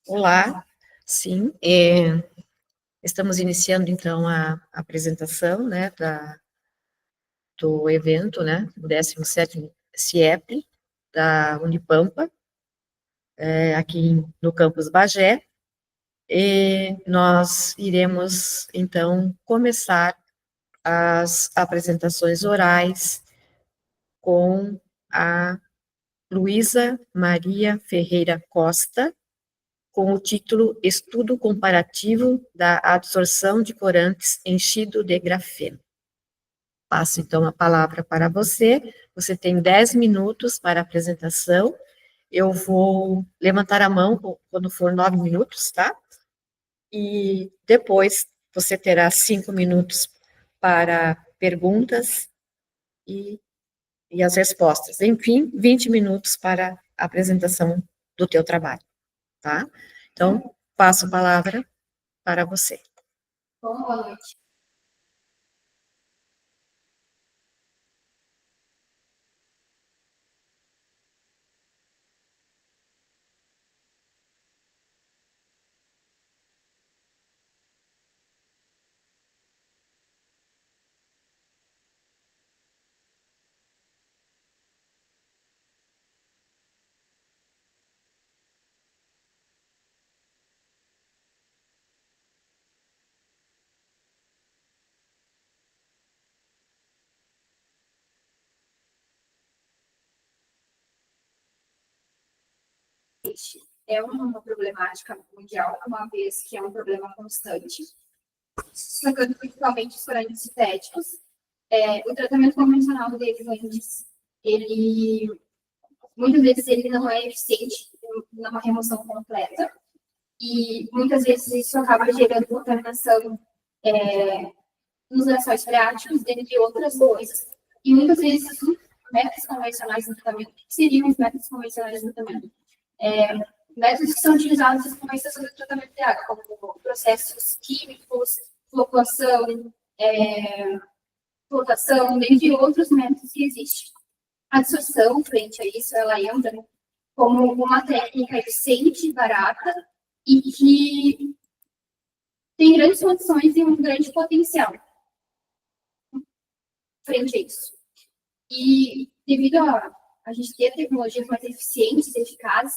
Olá, sim, estamos iniciando, então, a apresentação, né, do evento, né, do 17º CIEP, da Unipampa, aqui no campus Bagé, e nós iremos, então, começar as apresentações orais com a Luísa Maria Ferreira Costa, com o título Estudo Comparativo da Absorção de Corantes Enchido de Grafeno. Passo, então, a palavra para você. Você tem 10 minutos para a apresentação. Eu vou levantar a mão quando for 9 minutos, tá? E depois você terá 5 minutos para perguntas e as respostas. Enfim, 20 minutos para a apresentação do teu trabalho, tá? Então, passo a palavra para você. Boa noite. É uma problemática mundial, uma vez que é um problema constante, destacando principalmente os corantes sintéticos. O tratamento convencional deles antes, muitas vezes ele não é eficiente numa remoção completa, e muitas vezes isso acaba gerando contaminação nos lençóis freáticos, dentre outras coisas. E muitas vezes os métodos convencionais de tratamento, que seriam os métodos convencionais de tratamento? Métodos que são utilizados nas convenções de tratamento de água, como processos químicos, floculação, flotação, dentre outros métodos que existem. A absorção, frente a isso, ela entra como uma técnica eficiente, barata e que tem grandes condições e um grande potencial frente a isso. E devido a gente ter tecnologias mais eficientes e eficazes,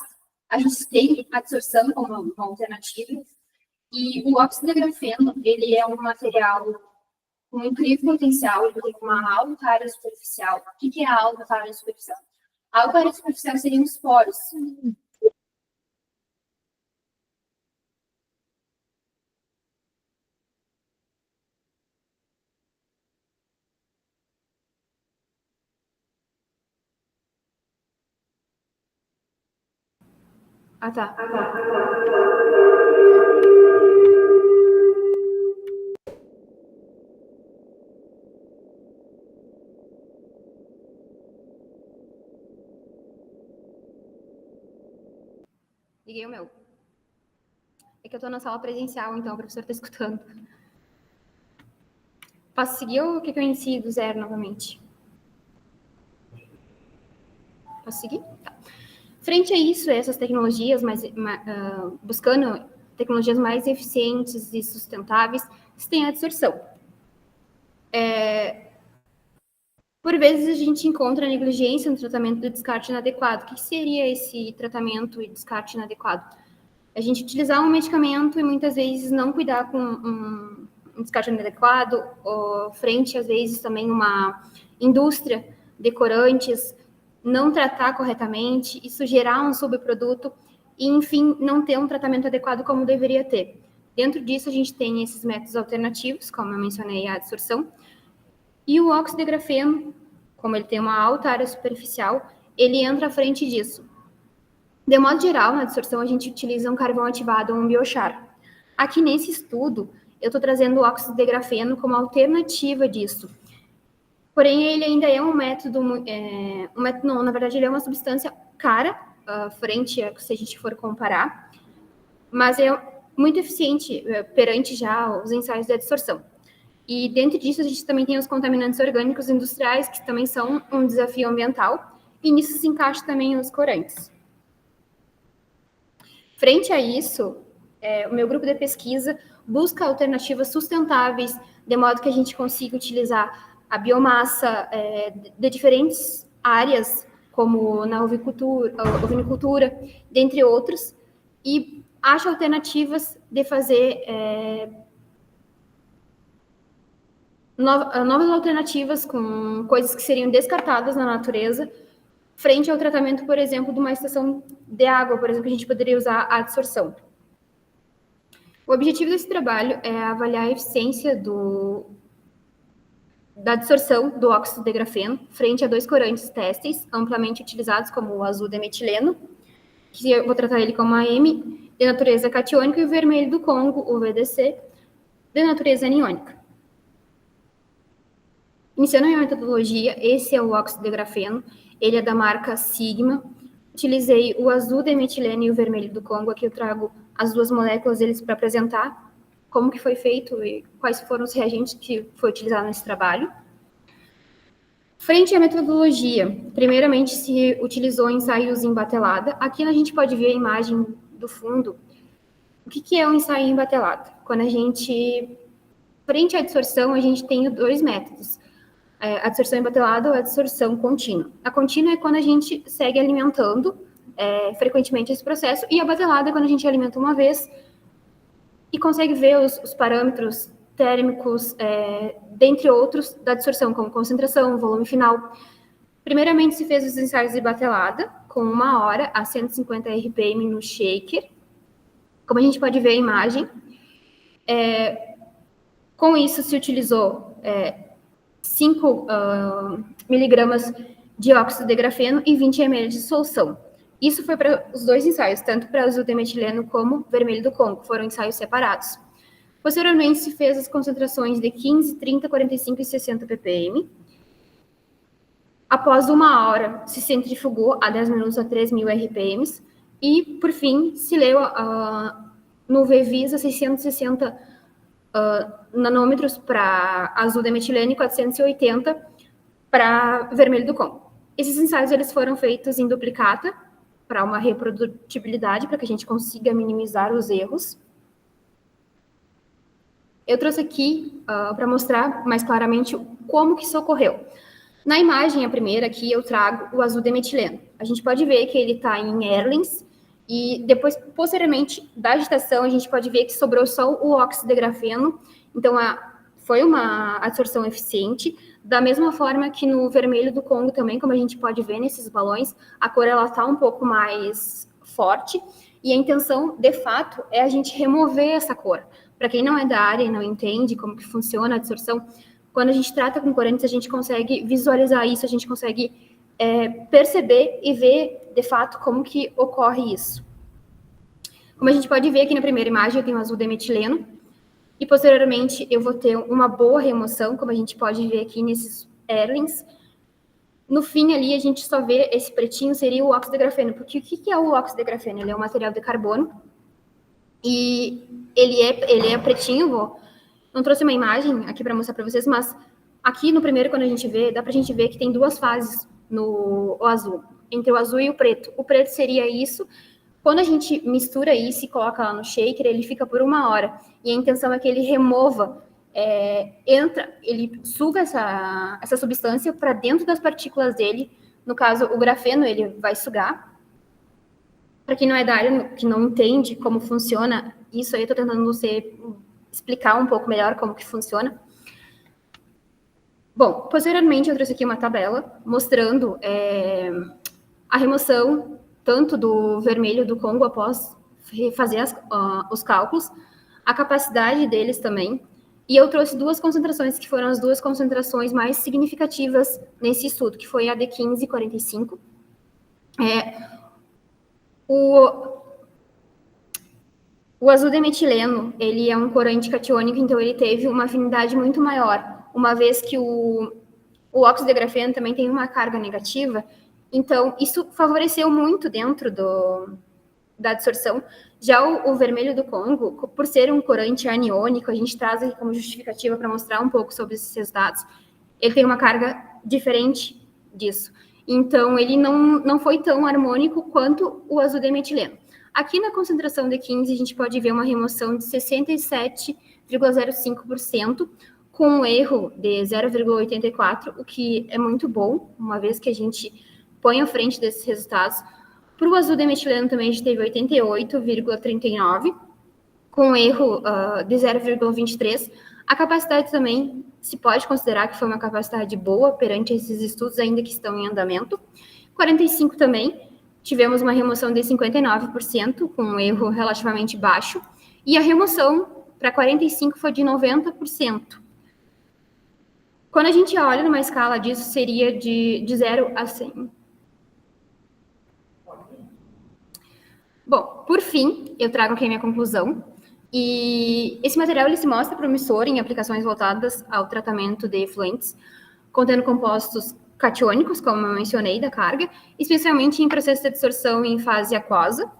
a gente tem a absorção como uma alternativa. E o óxido de grafeno, ele é um material com incrível potencial, ele tem uma alta área superficial. O que é a alta área superficial? A alta área superficial seriam os poros. Ah, tá. Liguei o meu. É que eu tô na sala presencial, então o professor tá escutando. Posso seguir ou quer que eu inicie do zero novamente? Posso seguir? Tá. Frente a isso, essas tecnologias, buscando tecnologias mais eficientes e sustentáveis, você tem a absorção. Por vezes, a gente encontra negligência no tratamento do descarte inadequado. O que seria esse tratamento e descarte inadequado? A gente utilizar um medicamento e muitas vezes não cuidar com um descarte inadequado, ou frente, às vezes, também uma indústria de corantes, não tratar corretamente, isso gerar um subproduto e, enfim, não ter um tratamento adequado como deveria ter. Dentro disso, a gente tem esses métodos alternativos, como eu mencionei, a absorção, e o óxido de grafeno, como ele tem uma alta área superficial, ele entra à frente disso. De modo geral, na absorção, a gente utiliza um carvão ativado ou um biochar. Aqui nesse estudo, eu estou trazendo o óxido de grafeno como alternativa disso. Porém, ele ainda é um método, não, na verdade, ele é uma substância cara, frente a se a gente for comparar, mas é muito eficiente perante já os ensaios de absorção. E dentro disso, a gente também tem os contaminantes orgânicos industriais, que também são um desafio ambiental, e nisso se encaixa também os corantes. Frente a isso, o meu grupo de pesquisa busca alternativas sustentáveis, de modo que a gente consiga utilizar a biomassa de diferentes áreas, como na ovinicultura, dentre outros, e acha alternativas de fazer novas alternativas com coisas que seriam descartadas na natureza, frente ao tratamento, por exemplo, de uma estação de água, por exemplo, a gente poderia usar a adsorção. O objetivo desse trabalho é avaliar a eficiência da adsorção do óxido de grafeno frente a 2 corantes têxteis amplamente utilizados, como o azul de metileno, que eu vou tratar ele como AM, de natureza catiônica, e o vermelho do Congo, o VDC, de natureza aniônica. Iniciando a minha metodologia, esse é o óxido de grafeno, ele é da marca Sigma. Utilizei o azul de metileno e o vermelho do Congo, aqui eu trago as duas moléculas deles para apresentar como que foi feito e quais foram os reagentes que foi utilizado nesse trabalho. Frente à metodologia, primeiramente se utilizou ensaios em batelada. Aqui a gente pode ver a imagem do fundo. O que é um ensaio em batelada? Quando a gente, frente à adsorção, a gente tem 2 métodos. Adsorção embatelada ou adsorção contínua. A contínua é quando a gente segue alimentando frequentemente esse processo, e a batelada é quando a gente alimenta uma vez e consegue ver os parâmetros térmicos, dentre outros, da adsorção, como concentração, volume final. Primeiramente, se fez os ensaios de batelada, com 1 hora a 150 RPM no shaker. Como a gente pode ver a imagem, com isso se utilizou 5 miligramas de óxido de grafeno e 20 ml de solução. Isso foi para os 2 ensaios, tanto para azul de metileno como vermelho do Congo, foram ensaios separados. Posteriormente, se fez as concentrações de 15, 30, 45 e 60 ppm. Após 1 hora, se centrifugou a 10 minutos a 3.000 RPM. E, por fim, se leu no VVIS a 660 nanômetros para azul de metileno e 480 para vermelho do Congo. Esses ensaios eles foram feitos em duplicata para uma reprodutibilidade, para que a gente consiga minimizar os erros. Eu trouxe aqui para mostrar mais claramente como que isso ocorreu. Na imagem, a primeira aqui, eu trago o azul de metileno. A gente pode ver que ele está em Erlens, e depois, posteriormente, da agitação, a gente pode ver que sobrou só o óxido de grafeno. Então, foi uma adsorção eficiente. Da mesma forma que no vermelho do Congo também, como a gente pode ver nesses balões, a cor está um pouco mais forte. E a intenção, de fato, é a gente remover essa cor. Para quem não é da área e não entende como que funciona a adsorção, quando a gente trata com corantes, a gente consegue visualizar isso, a gente consegue perceber e ver, de fato, como que ocorre isso. Como a gente pode ver aqui na primeira imagem, eu tenho azul de metileno, e posteriormente eu vou ter uma boa remoção, como a gente pode ver aqui nesses Erlens. No fim ali, a gente só vê esse pretinho, seria o óxido de grafeno, porque o que é o óxido de grafeno? Ele é um material de carbono, e ele é pretinho. Não trouxe uma imagem aqui para mostrar para vocês, mas aqui no primeiro, quando a gente vê, dá para a gente ver que tem 2 fases no azul, entre o azul e o preto. O preto seria isso. Quando a gente mistura isso e coloca lá no shaker, ele fica por 1 hora. E a intenção é que ele remova, ele suga essa substância para dentro das partículas dele. No caso, o grafeno, ele vai sugar. Para quem não é da área, que não entende como funciona isso aí, eu estou tentando explicar um pouco melhor como que funciona. Bom, posteriormente eu trouxe aqui uma tabela mostrando a remoção tanto do vermelho do Congo após fazer os cálculos, a capacidade deles também, e eu trouxe 2 concentrações que foram as 2 concentrações mais significativas nesse estudo, que foi a de 15 e 45. O azul de metileno, ele é um corante catiônico, então ele teve uma afinidade muito maior, uma vez que o óxido de grafeno também tem uma carga negativa, então isso favoreceu muito dentro da adsorção. Já o vermelho do Congo, por ser um corante aniônico, a gente traz aqui como justificativa para mostrar um pouco sobre esses resultados, ele tem uma carga diferente disso. Então, ele não foi tão harmônico quanto o azul de metileno. Aqui na concentração de 15, a gente pode ver uma remoção de 67,05%, com um erro de 0,84, o que é muito bom, uma vez que a gente põe à frente desses resultados. Para o azul demetileno também a gente teve 88,39, com um erro de 0,23. A capacidade também se pode considerar que foi uma capacidade boa perante esses estudos, ainda que estão em andamento. 45 também, tivemos uma remoção de 59%, com um erro relativamente baixo, e a remoção para 45 foi de 90%. Quando a gente olha numa escala disso, seria de 0 a 100. Bom, por fim, eu trago aqui a minha conclusão. E esse material ele se mostra promissor em aplicações voltadas ao tratamento de efluentes, contendo compostos catiônicos, como eu mencionei, da carga, especialmente em processo de absorção em fase aquosa.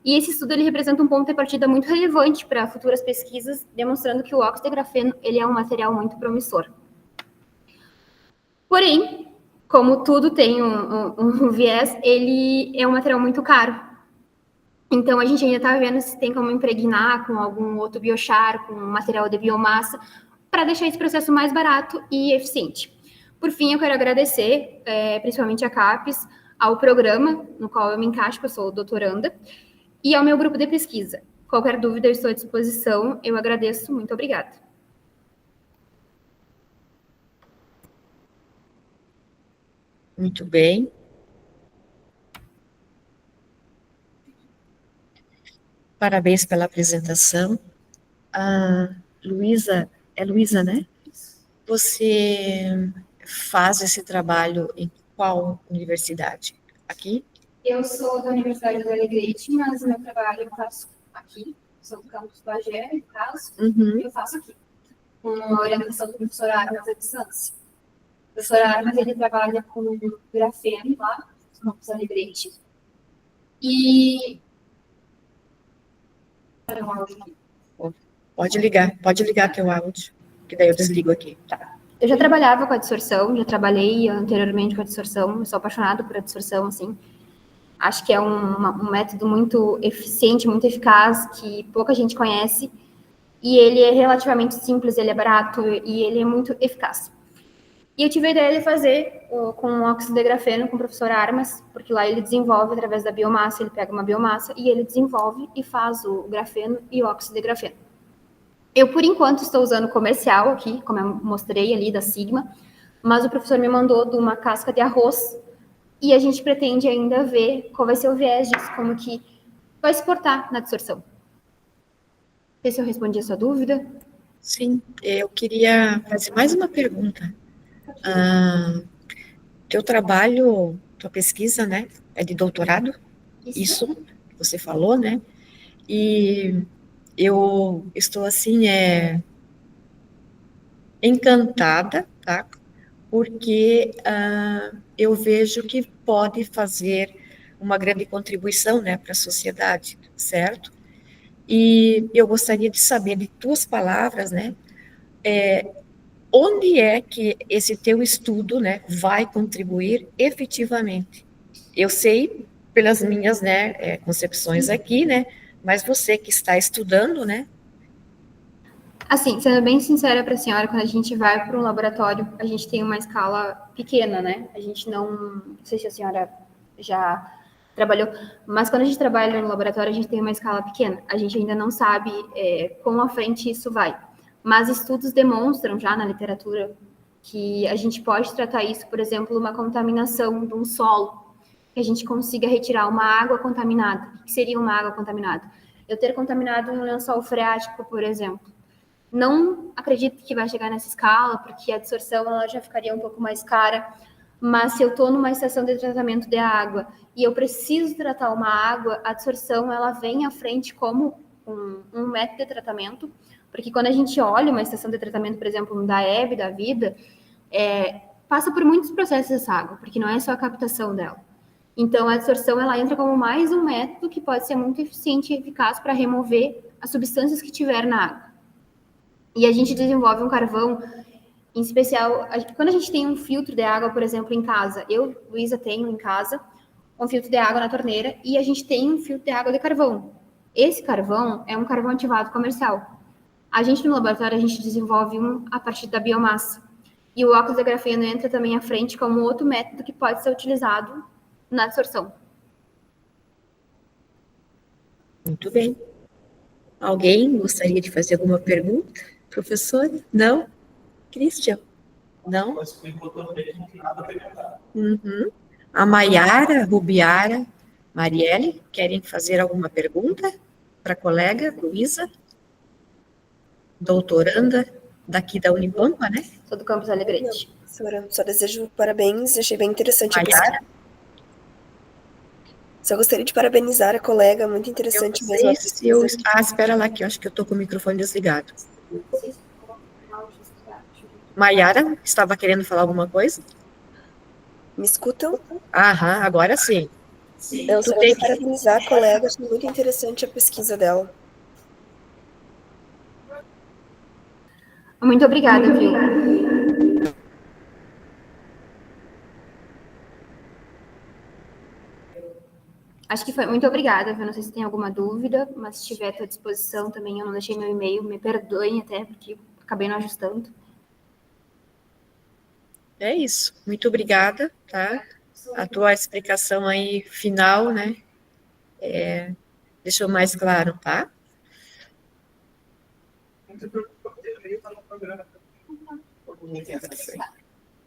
E esse estudo ele representa um ponto de partida muito relevante para futuras pesquisas, demonstrando que o óxido de grafeno ele é um material muito promissor. Porém, como tudo tem um viés, ele é um material muito caro. Então, a gente ainda está vendo se tem como impregnar com algum outro biochar, com material de biomassa, para deixar esse processo mais barato e eficiente. Por fim, eu quero agradecer, principalmente a CAPES, ao programa no qual eu me encaixo, que eu sou doutoranda, e ao meu grupo de pesquisa. Qualquer dúvida, eu estou à disposição. Eu agradeço. Muito obrigada. Muito bem. Parabéns pela apresentação. A Luísa, é Luísa, né? Você faz esse trabalho em qual universidade? Aqui? Eu sou da Universidade do Alegrete, mas meu trabalho eu faço aqui. Sou do campus Bagé, no caso, eu faço aqui, com a orientação do professor Armas à distância. O professor Armas, ele trabalha com grafeno lá, no campus Alegrete. E... Pode ligar teu áudio, que daí eu desligo aqui. Tá. Eu já trabalhava com a dissorção, já trabalhei anteriormente com a dissorção, eu sou apaixonada por a dissorção, assim. Acho que é um método muito eficiente, muito eficaz, que pouca gente conhece, e ele é relativamente simples, ele é barato, e ele é muito eficaz. E eu tive a ideia de fazer com óxido de grafeno com o professor Armas, porque lá ele desenvolve através da biomassa, ele pega uma biomassa e ele desenvolve e faz o grafeno e o óxido de grafeno. Eu, por enquanto, estou usando comercial aqui, como eu mostrei ali, da Sigma, mas o professor me mandou de uma casca de arroz e a gente pretende ainda ver qual vai ser o viés disso, como que vai se portar na dissorção. Não sei se eu respondi a sua dúvida. Sim, eu queria fazer mais uma pergunta. Teu trabalho, tua pesquisa, né, é de doutorado? Isso que você falou, né? E eu estou, assim, encantada, tá? Porque eu vejo que pode fazer uma grande contribuição, né, para a sociedade, certo? E eu gostaria de saber de tuas palavras, né, onde é que esse teu estudo, né, vai contribuir efetivamente? Eu sei pelas minhas, né, concepções aqui, né, mas você que está estudando, né? Assim, sendo bem sincera para a senhora, quando a gente vai para um laboratório, a gente tem uma escala pequena, né? A gente não sei se a senhora já trabalhou, mas quando a gente trabalha no laboratório, a gente tem uma escala pequena. A gente ainda não sabe quão à frente isso vai. Mas estudos demonstram já na literatura que a gente pode tratar isso, por exemplo, uma contaminação de um solo, que a gente consiga retirar uma água contaminada. O que seria uma água contaminada? Eu ter contaminado um lençol freático, por exemplo. Não acredito que vai chegar nessa escala, porque a dissorção ela já ficaria um pouco mais cara, mas se eu estou numa estação de tratamento de água e eu preciso tratar uma água, a dissorção ela vem à frente como um método de tratamento, porque quando a gente olha uma estação de tratamento, por exemplo, da Hebe, da Vida, passa por muitos processos essa água, porque não é só a captação dela. Então, a dissorção ela entra como mais um método que pode ser muito eficiente e eficaz para remover as substâncias que tiver na água. E a gente desenvolve um carvão, em especial, quando a gente tem um filtro de água, por exemplo, em casa. Eu, Luísa, tenho em casa um filtro de água na torneira e a gente tem um filtro de água de carvão. Esse carvão é um carvão ativado comercial. A gente, no laboratório, a gente desenvolve um a partir da biomassa. E o óxido de grafeno entra também à frente como outro método que pode ser utilizado na absorção. Muito bem. Alguém gostaria de fazer alguma pergunta? Professor? Não? Christian? Não? Uhum. A Maiara, Rubiara, Marielle, querem fazer alguma pergunta para a colega Luísa? Doutoranda daqui da Unipampa, né? Sou do campus Alegrete. Senhora, só desejo parabéns, achei bem interessante a Maiara? pesquisa. Só gostaria de parabenizar a colega, muito Eu interessante não mesmo a sei se eu... pesquisa. Ah, espera lá, que eu acho que eu estou com o microfone desligado. Maiara, estava querendo falar alguma coisa? Me escutam? Aham, agora sim. Eu Tu só tem queria que... parabenizar a colega, achei muito interessante a pesquisa dela. Muito obrigada, viu? Acho que foi. Muito obrigada, viu? Não sei se tem alguma dúvida, mas se tiver à tua disposição também, eu não deixei meu e-mail, me perdoem até, porque acabei não ajustando. É isso. Muito obrigada, tá? A tua explicação aí final, né? Deixou mais claro, tá?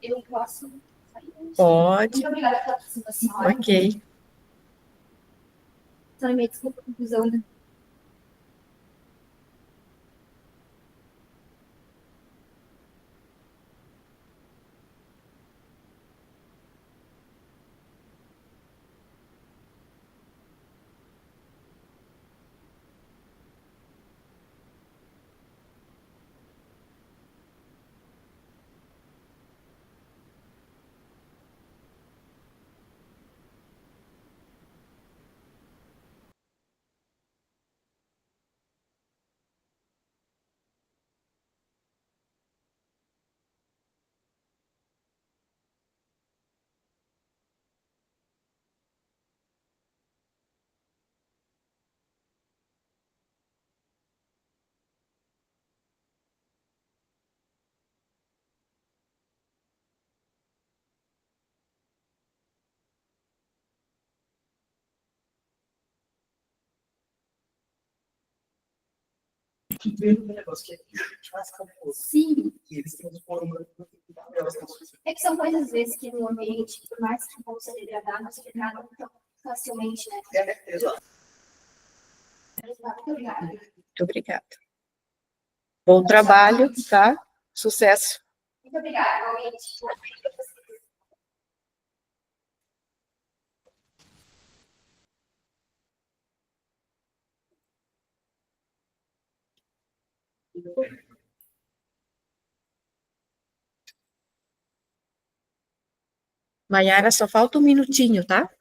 Eu posso sair? Pode. Muito obrigada pela participação. Ok. Só me desculpa a conclusão. Sim. É que são coisas, às vezes, que no ambiente, por mais que possa degradar, não se degradam tão facilmente, né? Muito obrigada. Muito obrigada. Bom trabalho, tá? Sucesso. Muito obrigada, realmente. Maiara, só falta um minutinho, tá?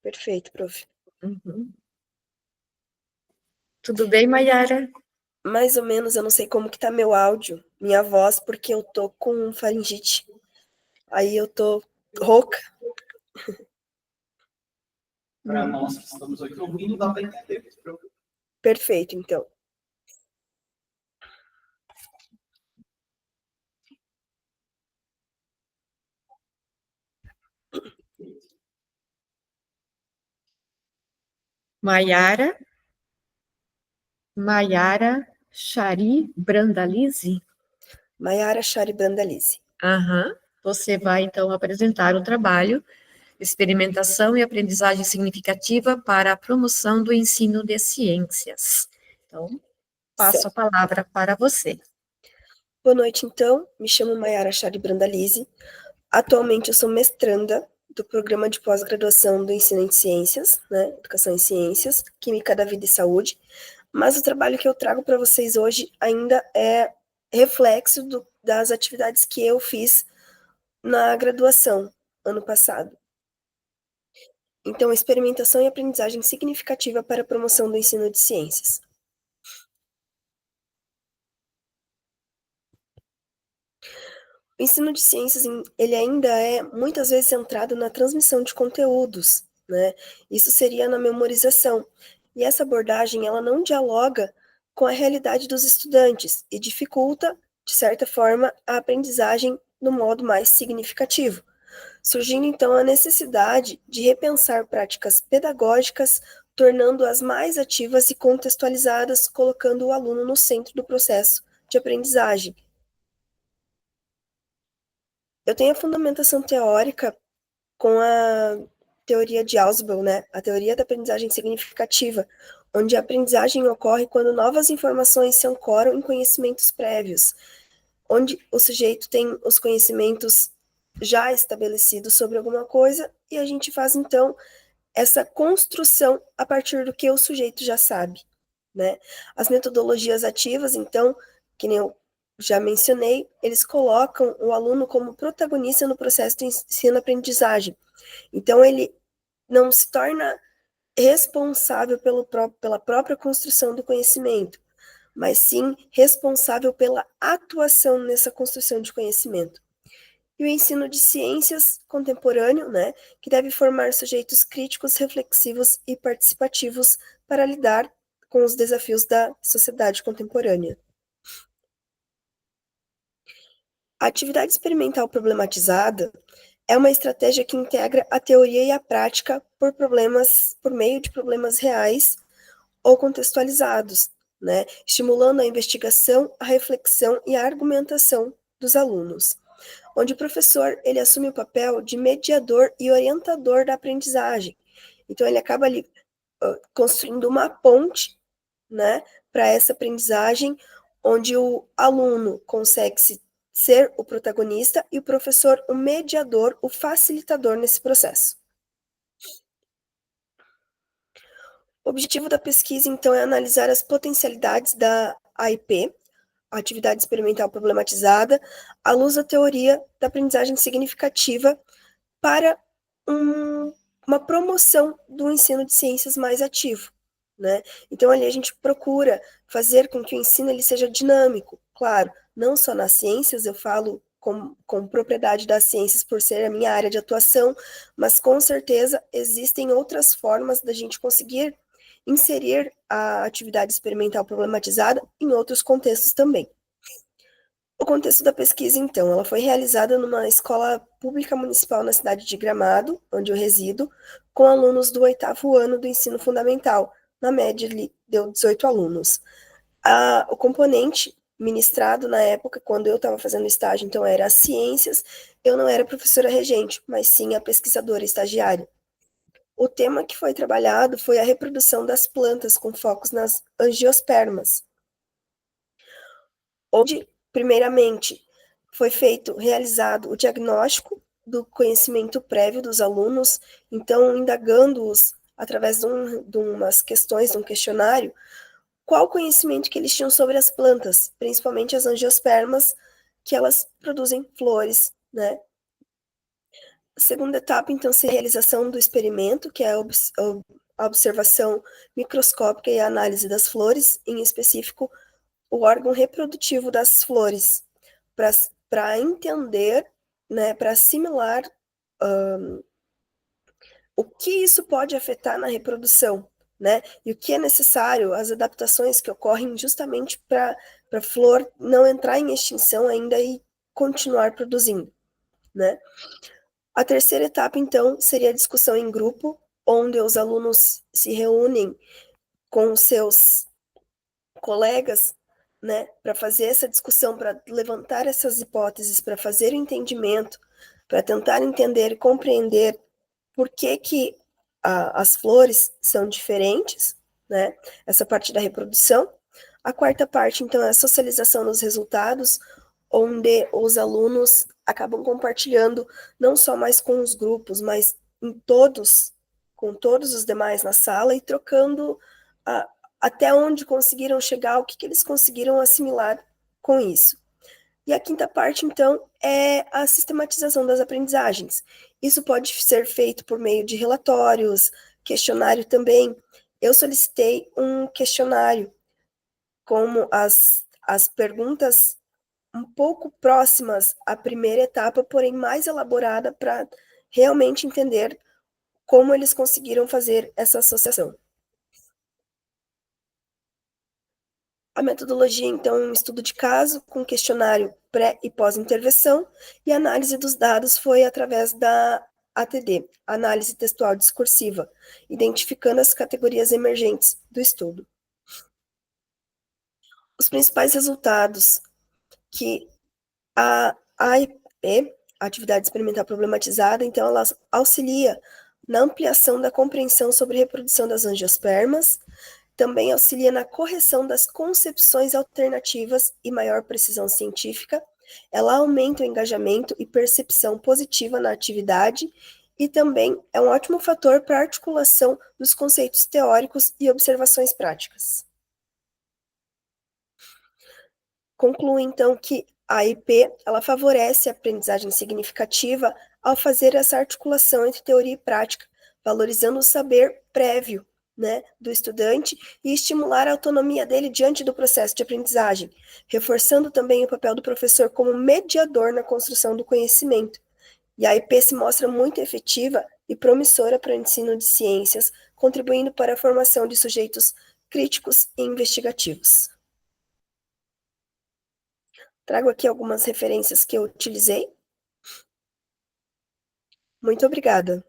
Perfeito, prof. Uhum. Tudo bem, Maiara? Mais ou menos, eu não sei como que tá meu áudio, minha voz, porque eu tô com faringite. Aí eu tô rouca. Para nós que estamos aqui ouvindo, dá para entender. Perfeito, então. Maiara Chari Brandalize? Maiara Chari Brandalize. Aham. Você vai, então, apresentar o trabalho Experimentação e Aprendizagem Significativa para a Promoção do Ensino de Ciências. Então, passo a Certo. palavra para você. Boa noite, então. Me chamo Maiara Chari Brandalize. Atualmente eu sou mestranda do programa de pós-graduação do Ensino em Ciências, né? Educação em Ciências, Química da Vida e Saúde. Mas o trabalho que eu trago para vocês hoje ainda é reflexo das atividades que eu fiz na graduação, ano passado. Então, experimentação e aprendizagem significativa para a promoção do ensino de ciências. O ensino de ciências, ele ainda é muitas vezes centrado na transmissão de conteúdos, né? Isso seria na memorização. E essa abordagem, ela não dialoga com a realidade dos estudantes e dificulta, de certa forma, a aprendizagem no modo mais significativo, surgindo então a necessidade de repensar práticas pedagógicas, tornando-as mais ativas e contextualizadas, colocando o aluno no centro do processo de aprendizagem. Eu tenho a fundamentação teórica com a teoria de Ausubel, né? A teoria da aprendizagem significativa, onde a aprendizagem ocorre quando novas informações se ancoram em conhecimentos prévios, onde o sujeito tem os conhecimentos já estabelecidos sobre alguma coisa e a gente faz, então, essa construção a partir do que o sujeito já sabe, né? As metodologias ativas, então, que nem eu já mencionei, eles colocam o aluno como protagonista no processo de ensino-aprendizagem. Então, ele não se torna responsável pela própria construção do conhecimento, mas sim responsável pela atuação nessa construção de conhecimento. E o ensino de ciências contemporâneo, né, que deve formar sujeitos críticos, reflexivos e participativos para lidar com os desafios da sociedade contemporânea. A atividade experimental problematizada é uma estratégia que integra a teoria e a prática por meio de problemas reais ou contextualizados, né, estimulando a investigação, a reflexão e a argumentação dos alunos, onde o professor ele assume o papel de mediador e orientador da aprendizagem. Então ele acaba ali construindo uma ponte, né, para essa aprendizagem, onde o aluno consegue ser o protagonista e o professor o mediador, o facilitador nesse processo. O objetivo da pesquisa, então, é analisar as potencialidades da AIP, a atividade experimental problematizada, à luz da teoria da aprendizagem significativa para uma promoção do ensino de ciências mais ativo, né? Então, ali a gente procura fazer com que o ensino ele seja dinâmico, claro, não só nas ciências, eu falo com propriedade das ciências por ser a minha área de atuação, mas com certeza existem outras formas da gente conseguir inserir a atividade experimental problematizada em outros contextos também. O contexto da pesquisa, então, ela foi realizada numa escola pública municipal na cidade de Gramado, onde eu resido, com alunos do 8º ano do ensino fundamental. Na média, deu 18 alunos. O componente ministrado na época, quando eu estava fazendo estágio, então, era as ciências. Eu não era professora regente, mas sim a pesquisadora estagiária. O tema que foi trabalhado foi a reprodução das plantas com focos nas angiospermas, onde, primeiramente, foi realizado o diagnóstico do conhecimento prévio dos alunos, então, indagando-os através de umas questões, de um questionário, qual o conhecimento que eles tinham sobre as plantas, principalmente as angiospermas, que elas produzem flores, né? A segunda etapa, então, seria a realização do experimento, que é a observação microscópica e a análise das flores, em específico, o órgão reprodutivo das flores, para entender, né, para assimilar o que isso pode afetar na reprodução, né, e o que é necessário, as adaptações que ocorrem justamente para a flor não entrar em extinção ainda e continuar produzindo, né. A terceira etapa, então, seria a discussão em grupo, onde os alunos se reúnem com seus colegas, né, para fazer essa discussão, para levantar essas hipóteses, para fazer o entendimento, para tentar entender e compreender por que as flores são diferentes, né, essa parte da reprodução. A quarta parte, então, é a socialização dos resultados, onde os alunos acabam compartilhando não só mais com os grupos, mas com todos os demais na sala e trocando até onde conseguiram chegar, o que eles conseguiram assimilar com isso. E a quinta parte, então, é a sistematização das aprendizagens. Isso pode ser feito por meio de relatórios, questionário também. Eu solicitei um questionário, como as perguntas um pouco próximas à primeira etapa, porém mais elaborada para realmente entender como eles conseguiram fazer essa associação. A metodologia, então, é um estudo de caso com questionário pré e pós-intervenção, e a análise dos dados foi através da ATD, Análise Textual Discursiva, identificando as categorias emergentes do estudo. Os principais resultados que a AIP, Atividade Experimental Problematizada, então, ela auxilia na ampliação da compreensão sobre reprodução das angiospermas, também auxilia na correção das concepções alternativas e maior precisão científica. Ela aumenta o engajamento e percepção positiva na atividade e também é um ótimo fator para a articulação dos conceitos teóricos e observações práticas. Concluo, então, que a IP ela favorece a aprendizagem significativa ao fazer essa articulação entre teoria e prática, valorizando o saber prévio, né, do estudante e estimular a autonomia dele diante do processo de aprendizagem, reforçando também o papel do professor como mediador na construção do conhecimento. E a IP se mostra muito efetiva e promissora para o ensino de ciências, contribuindo para a formação de sujeitos críticos e investigativos. Trago aqui algumas referências que eu utilizei. Muito obrigada.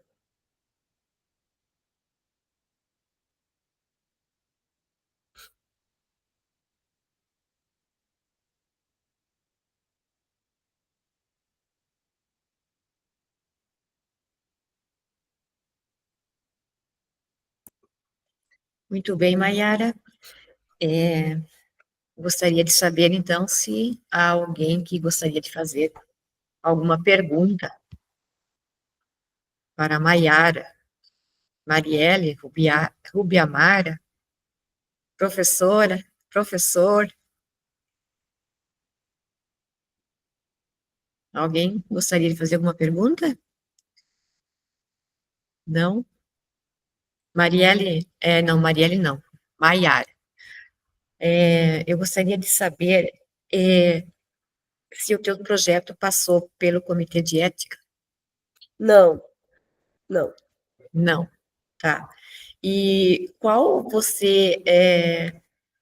Muito bem, Maiara. Gostaria de saber, então, se há alguém que gostaria de fazer alguma pergunta para a Maiara, Marielle, Rubiamara, professora, professor. Alguém gostaria de fazer alguma pergunta? Não? Marielle, não, Marielle não, Maiara. Eu gostaria de saber se o teu projeto passou pelo Comitê de Ética. Não, não. Não, tá. E qual você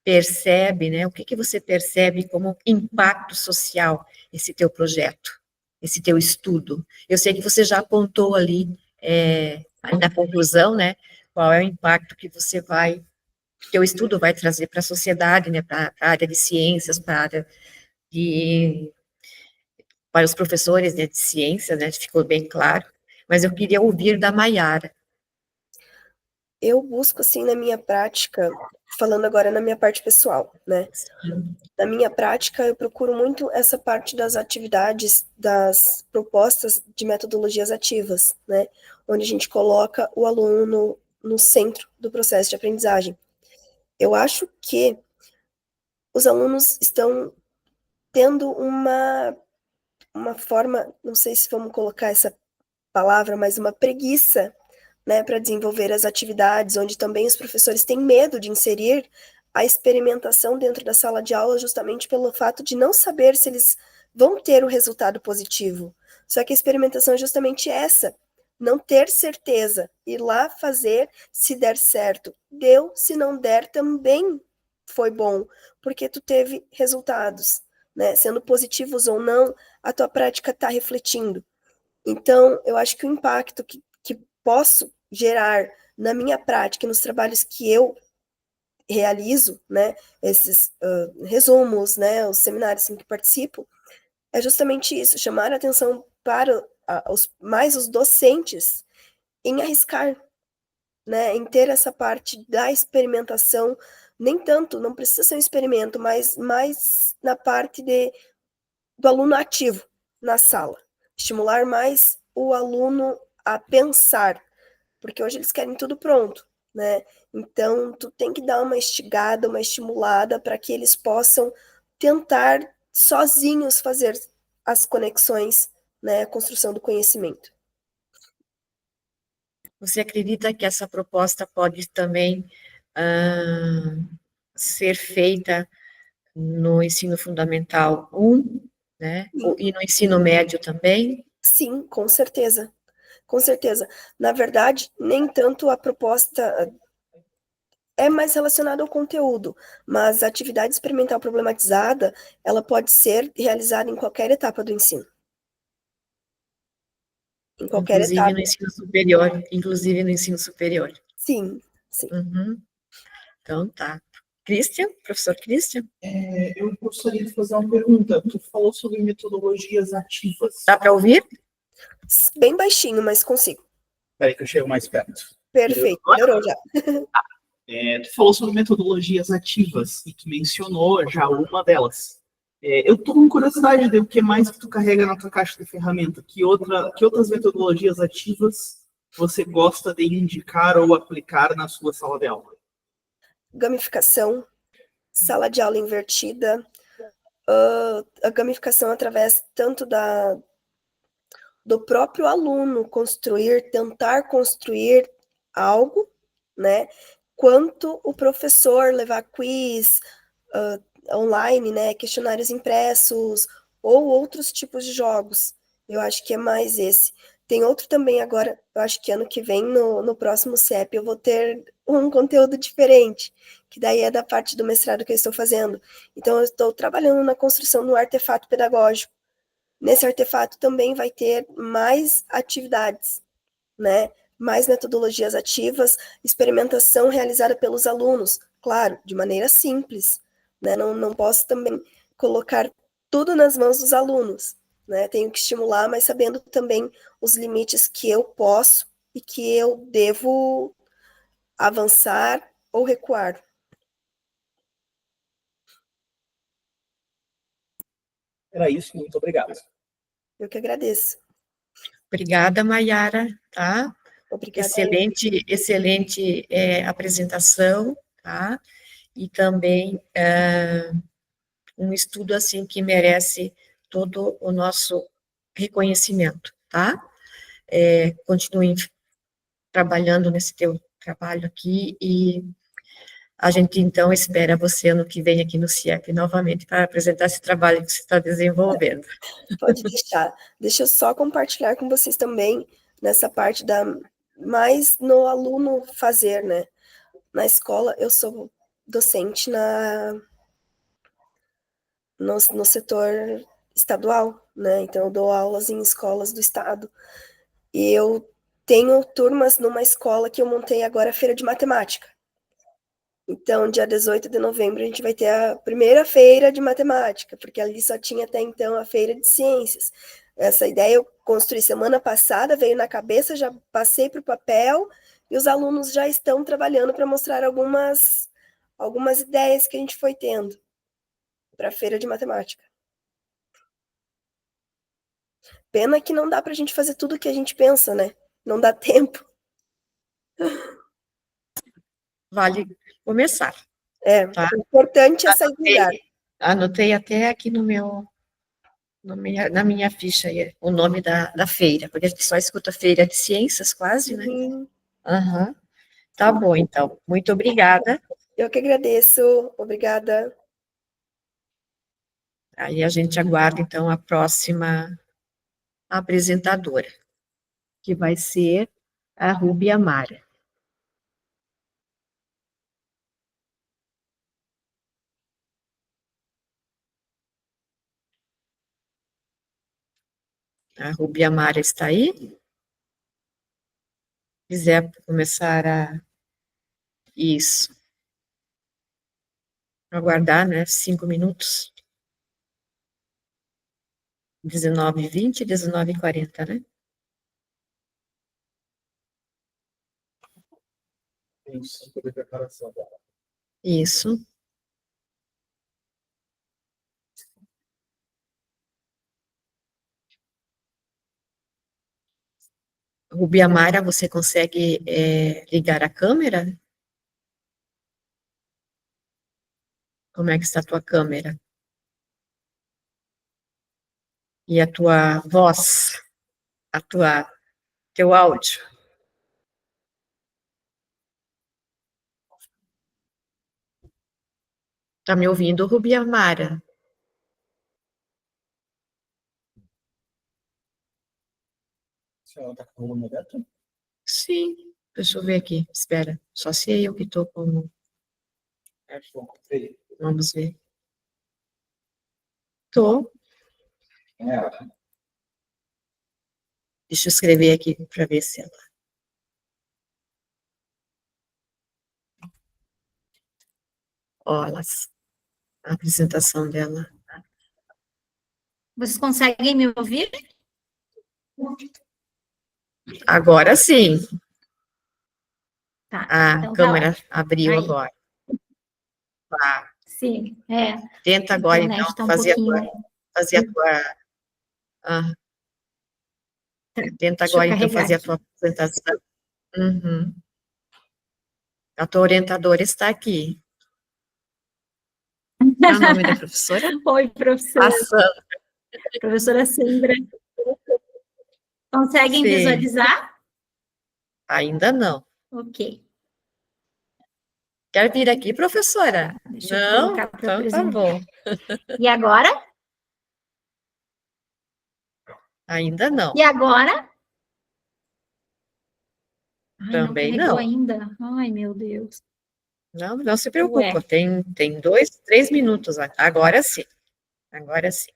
percebe, né? O que você percebe como impacto social esse teu projeto, esse teu estudo? Eu sei que você já apontou ali na conclusão, né? Qual é o impacto que teu estudo vai trazer para a sociedade, né? Para a área de ciências, para a área para os professores, né, de ciências, né? Ficou bem claro. Mas eu queria ouvir da Maiara. Eu busco, assim, na minha prática, falando agora na minha parte pessoal, né? Na minha prática, eu procuro muito essa parte das atividades, das propostas de metodologias ativas, né? Onde a gente coloca o aluno no centro do processo de aprendizagem. Eu acho que os alunos estão tendo uma forma, não sei se vamos colocar essa palavra, mas uma preguiça, né, para desenvolver as atividades, onde também os professores têm medo de inserir a experimentação dentro da sala de aula, justamente pelo fato de não saber se eles vão ter o resultado positivo. Só que a experimentação é justamente essa, não ter certeza, ir lá fazer, se der certo, deu, se não der, também foi bom, porque tu teve resultados, né, sendo positivos ou não, a tua prática está refletindo. Então, eu acho que o impacto que posso gerar na minha prática, nos trabalhos que eu realizo, né, esses resumos, né, os seminários em que participo, é justamente isso, chamar a atenção para mais os docentes em arriscar, né, em ter essa parte da experimentação, nem tanto, não precisa ser um experimento, mas mais na parte do aluno ativo na sala, estimular mais o aluno a pensar, porque hoje eles querem tudo pronto, né? Então, tu tem que dar uma instigada, uma estimulada para que eles possam tentar sozinhos fazer as conexões, né, a construção do conhecimento. Você acredita que essa proposta pode também ser feita no ensino fundamental 1 né? Sim. E no ensino médio também? Sim, com certeza. Com certeza. Na verdade, nem tanto a proposta é mais relacionada ao conteúdo, mas a atividade experimental problematizada, ela pode ser realizada em qualquer etapa do ensino. Em qualquer Inclusive etapa. no ensino superior, inclusive no ensino superior. Sim, sim. Uhum. Então, tá. Christian, professor Christian? Eu gostaria de fazer uma pergunta. Tu falou sobre metodologias ativas. Dá para ouvir? Bem baixinho, mas consigo. Espera que eu chego mais perto. Perfeito, melhorou já. Tu falou sobre metodologias ativas e tu mencionou já uma delas. Eu estou com curiosidade de o que mais que tu carrega na tua caixa de ferramenta. Que outras metodologias ativas você gosta de indicar ou aplicar na sua sala de aula? Gamificação, sala de aula invertida, a gamificação através tanto do próprio aluno tentar construir algo, né, quanto o professor levar quiz online, né, questionários impressos ou outros tipos de jogos. Eu acho que é mais esse. Tem outro também agora, eu acho que ano que vem, no próximo CEP, eu vou ter um conteúdo diferente, que daí é da parte do mestrado que eu estou fazendo. Então, eu estou trabalhando na construção do artefato pedagógico. Nesse artefato também vai ter mais atividades, né? Mais metodologias ativas, experimentação realizada pelos alunos, claro, de maneira simples, né? Não posso também colocar tudo nas mãos dos alunos, né? Tenho que estimular, mas sabendo também os limites que eu posso e que eu devo avançar ou recuar. Era isso, muito obrigado. Eu que agradeço. Obrigada, Mayara, tá? Obrigada. Excelente apresentação, tá? E também um estudo assim que merece todo o nosso reconhecimento, tá? Continue trabalhando nesse teu trabalho aqui e a gente então espera você ano que vem aqui no CIEP novamente para apresentar esse trabalho que você está desenvolvendo. Pode deixar. Deixa eu só compartilhar com vocês também nessa parte mais no aluno fazer, né? Na escola, eu sou docente no setor estadual, né? Então, eu dou aulas em escolas do estado. E eu tenho turmas numa escola que eu montei agora a feira de matemática. Então, dia 18 de novembro, a gente vai ter a primeira feira de matemática, porque ali só tinha até então a feira de ciências. Essa ideia eu construí semana passada, veio na cabeça, já passei para o papel, e os alunos já estão trabalhando para mostrar algumas ideias que a gente foi tendo para a feira de matemática. Pena que não dá para a gente fazer tudo o que a gente pensa, né? Não dá tempo. Vale começar, tá? O importante é sair do lugar. Anotei até aqui na minha ficha aí, o nome da feira, porque a gente só escuta feira de ciências quase, né? Aham. Tá bom, então. Muito obrigada. Eu que agradeço. Obrigada. Aí a gente aguarda, então, a próxima apresentadora, que vai ser a Ruby Amara. A Ruby Amara está aí? Se quiser começar a... Isso. Aguardar, né? 5 minutos. 19h20, 19h40, né? Isso, sobre a preparação dela. Isso. Ruby Amara, você consegue ligar a câmera? Como é que está a tua câmera? E a tua voz? Teu áudio? Tá me ouvindo, Ruby Amara? senhora tá com o volume aberto? Sim. Deixa eu ver aqui. Espera. Só se é eu que tô com... Vamos ver. Tô. É. Deixa eu escrever aqui para ver se ela... Olha a apresentação dela. Vocês conseguem me ouvir? Agora sim. Tá. A Então tá câmera ótimo. abriu Aí. agora. Tá. Sim, é. Tenta A agora, internet então, tá um fazer pouquinho... fazer a tua... Ah, tenta Deixa eu agora, então, carregar fazer a aqui. tua apresentação. Uhum. A tua orientadora está aqui. Qual é o nome da professora? Oi, professora. A Sandra. Professora Sandra. Conseguem Sim. visualizar? Ainda não. Ok. Quer vir aqui, professora? Deixa eu Não? colocar para Então tá apresentar. bom. E agora? Ainda não. E agora? Ai, não Também carregou não. ainda. Ai, meu Deus. Não, não se preocupa. Ué. Tem 2, 3 minutos. Agora sim. Agora sim.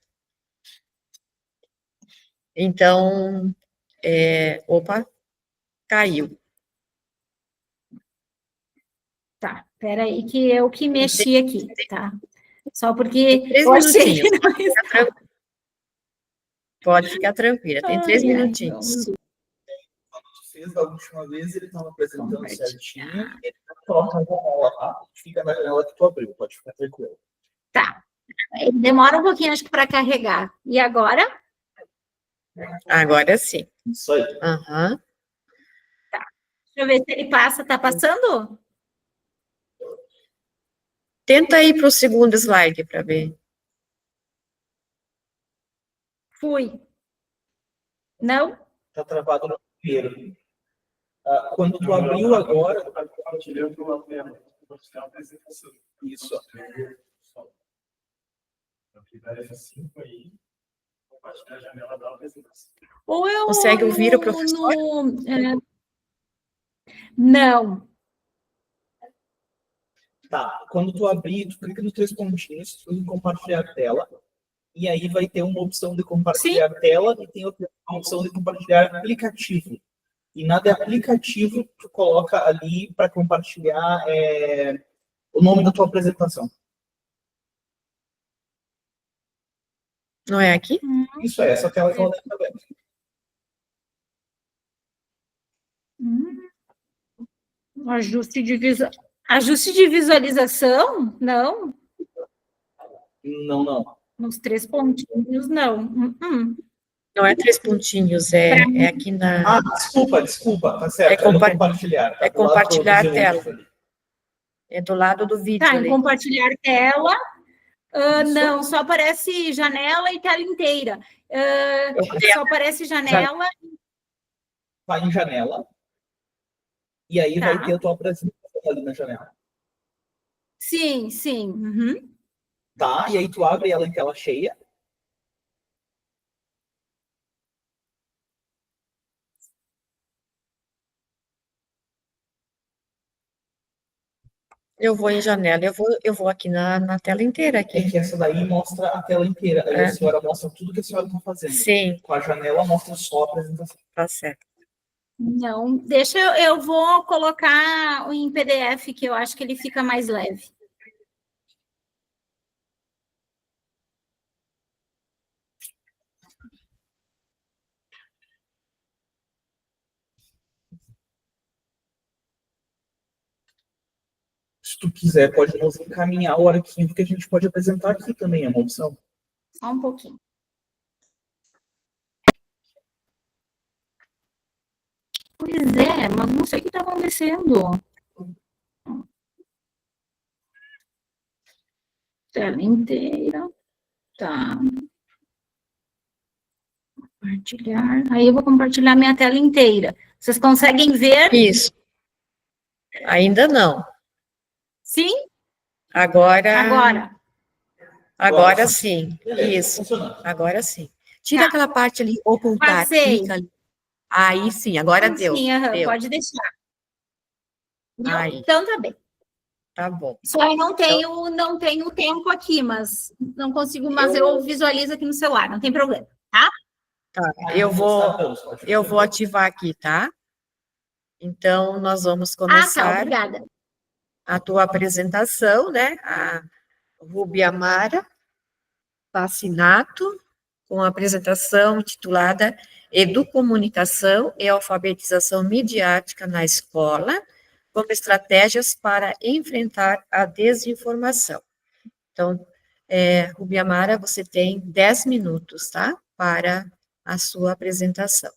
Então, opa, caiu. Tá, peraí que eu que mexi aqui, tá? Só porque 3 eu achei que minutinhos. não estava. Pode ficar tranquila. Tem 3 Ai, ai, minutinhos. vamos Quando tu fez da última vez, ele estava apresentando Compartilhar. certinho. Ele coloca a janela, tá? Fica na janela que tu abriu, pode ficar tranquilo. Tá. Ele demora um pouquinho, acho que, para carregar. E agora? Agora sim. Isso aí. Aham. Deixa eu ver se ele passa. Tá passando? Tenta ir para o segundo slide para ver. Fui. Não? Tá travado no primeiro. Quando tu abriu agora, isso. Ou eu... Consegue ouvir o professor? Não. Tá. Quando tu abrir, tu clica nos 3 pontinhos, tu clica em compartilhar tela. E aí vai ter uma opção de compartilhar tela e tem outra opção de compartilhar aplicativo. E na de aplicativo, tu coloca ali para compartilhar o nome da tua apresentação. Não é aqui? Isso é, essa tela que ela deve estar aberta. Ajuste de visualização? Não. Não, não. Nos 3 pontinhos, não. Não é 3 pontinhos, é aqui na... Desculpa, tá certo. É no compartilhar. Tá é do lado compartilhar dos a tela. emojis ali. É do lado do vídeo Tá, em ali. compartilhar tela. Isso. Não, só aparece janela e tela inteira. Só aparece janela. Vai em janela. E aí Tá. vai ter a tua apresentação ali na janela. Sim, sim. Uhum. Tá? E aí tu abre ela em tela cheia. Eu vou em janela, eu vou aqui na tela inteira É aqui. que essa daí mostra a tela inteira. Aí a senhora mostra tudo que a senhora está fazendo. Sim, Com a janela mostra só a apresentação. tá certo. Não, deixa eu vou colocar em PDF, que eu acho que ele fica mais leve. Se tu quiser, pode nos encaminhar o arquivo que a gente pode apresentar aqui também, é uma opção. Só um pouquinho. Pois é, mas não sei o que está acontecendo. Tela inteira. Tá. Compartilhar. Aí eu vou compartilhar minha tela inteira. Vocês conseguem ver? Isso. Ainda não. Sim? Agora Agora sim. Beleza, Isso. funcionando. Agora sim. Tira Tá. aquela parte ali, ocultar. Passei. Clica ali. Aí sim, agora deu. Sim, aham, Deu. pode deixar. Não? Aí. Então tá bem. Tá bom. Só eu não tenho o tempo aqui, mas não consigo, mas eu visualizo aqui no celular, não tem problema, tá? Tá, eu vou ativar aqui, tá? Então, nós vamos Ah, tá, começar obrigada. a tua apresentação, né? A Rubia Amara Passinato, com a apresentação titulada Educomunicação e Alfabetização Midiática na Escola, como estratégias para enfrentar a desinformação. Então, Rubia Amara, você tem 10 minutos, tá? Para a sua apresentação.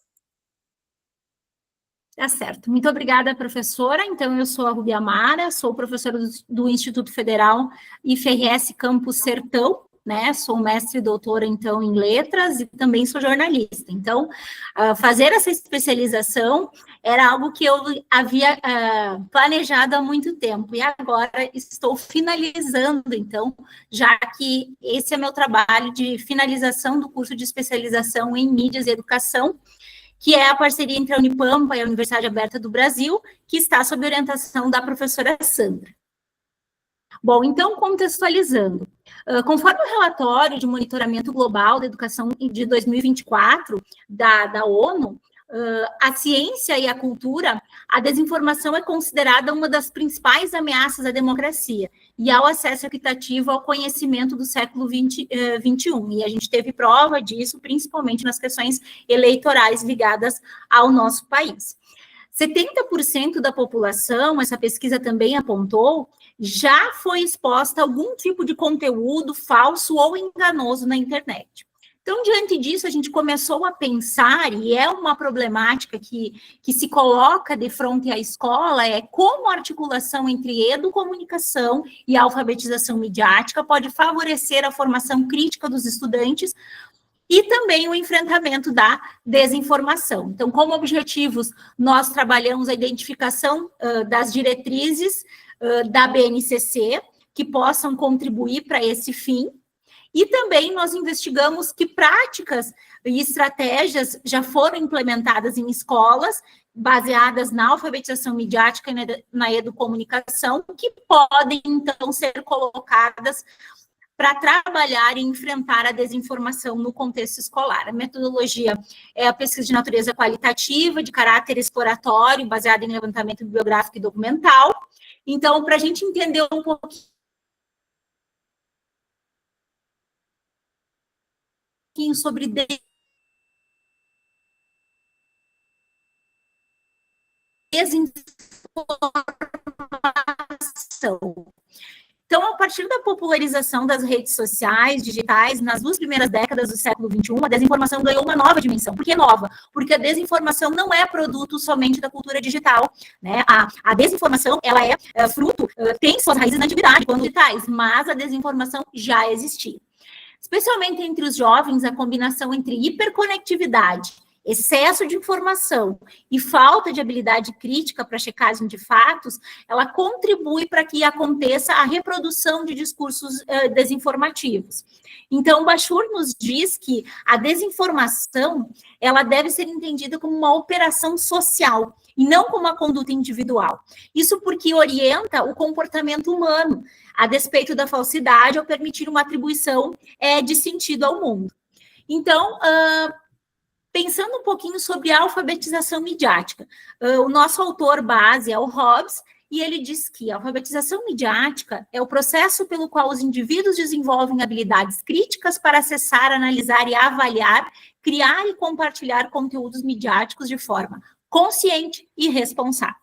Tá certo. Muito obrigada, professora. Então, eu sou a Rubia Amara, sou professora do Instituto Federal IFRS Campus Sertão, né? Sou mestre e doutora, então, em letras e também sou jornalista. Então, fazer essa especialização era algo que eu havia planejado há muito tempo e agora estou finalizando, então, já que esse é meu trabalho de finalização do curso de especialização em mídias e educação, que é a parceria entre a Unipampa e a Universidade Aberta do Brasil, que está sob orientação da professora Sandra. Bom, então, contextualizando, conforme o relatório de monitoramento global da educação de 2024 da ONU, a ciência e a cultura, a desinformação é considerada uma das principais ameaças à democracia e ao acesso equitativo ao conhecimento do século XXI. E a gente teve prova disso, principalmente nas questões eleitorais ligadas ao nosso país. 70% da população, essa pesquisa também apontou, já foi exposta a algum tipo de conteúdo falso ou enganoso na internet. Então, diante disso, a gente começou a pensar, e é uma problemática que se coloca de frente à escola, é como a articulação entre educomunicação e alfabetização midiática pode favorecer a formação crítica dos estudantes e também o enfrentamento da desinformação. Então, como objetivos, nós trabalhamos a identificação das diretrizes da BNCC, que possam contribuir para esse fim, e também nós investigamos que práticas e estratégias já foram implementadas em escolas, baseadas na alfabetização midiática e na educomunicação, que podem, então, ser colocadas para trabalhar e enfrentar a desinformação no contexto escolar. A metodologia é a pesquisa de natureza qualitativa, de caráter exploratório, baseada em levantamento bibliográfico e documental. Então, para a gente entender um pouquinho sobre desinformação. Então, a partir da popularização das redes sociais, digitais, nas 2 primeiras décadas do século XXI, a desinformação ganhou uma nova dimensão. Por que nova? Porque a desinformação não é produto somente da cultura digital, né? A desinformação, ela é fruto, tem suas raízes na antiguidade, quando digitais, mas a desinformação já existia. Especialmente entre os jovens, a combinação entre hiperconectividade, excesso de informação e falta de habilidade crítica para checagem de fatos, ela contribui para que aconteça a reprodução de discursos desinformativos. Então, Bashur nos diz que a desinformação, ela deve ser entendida como uma operação social e não como uma conduta individual. Isso porque orienta o comportamento humano, a despeito da falsidade, ao permitir uma atribuição de sentido ao mundo. Então, pensando um pouquinho sobre a alfabetização midiática, o nosso autor base é o Hobbes, e ele diz que a alfabetização midiática é o processo pelo qual os indivíduos desenvolvem habilidades críticas para acessar, analisar e avaliar, criar e compartilhar conteúdos midiáticos de forma consciente e responsável.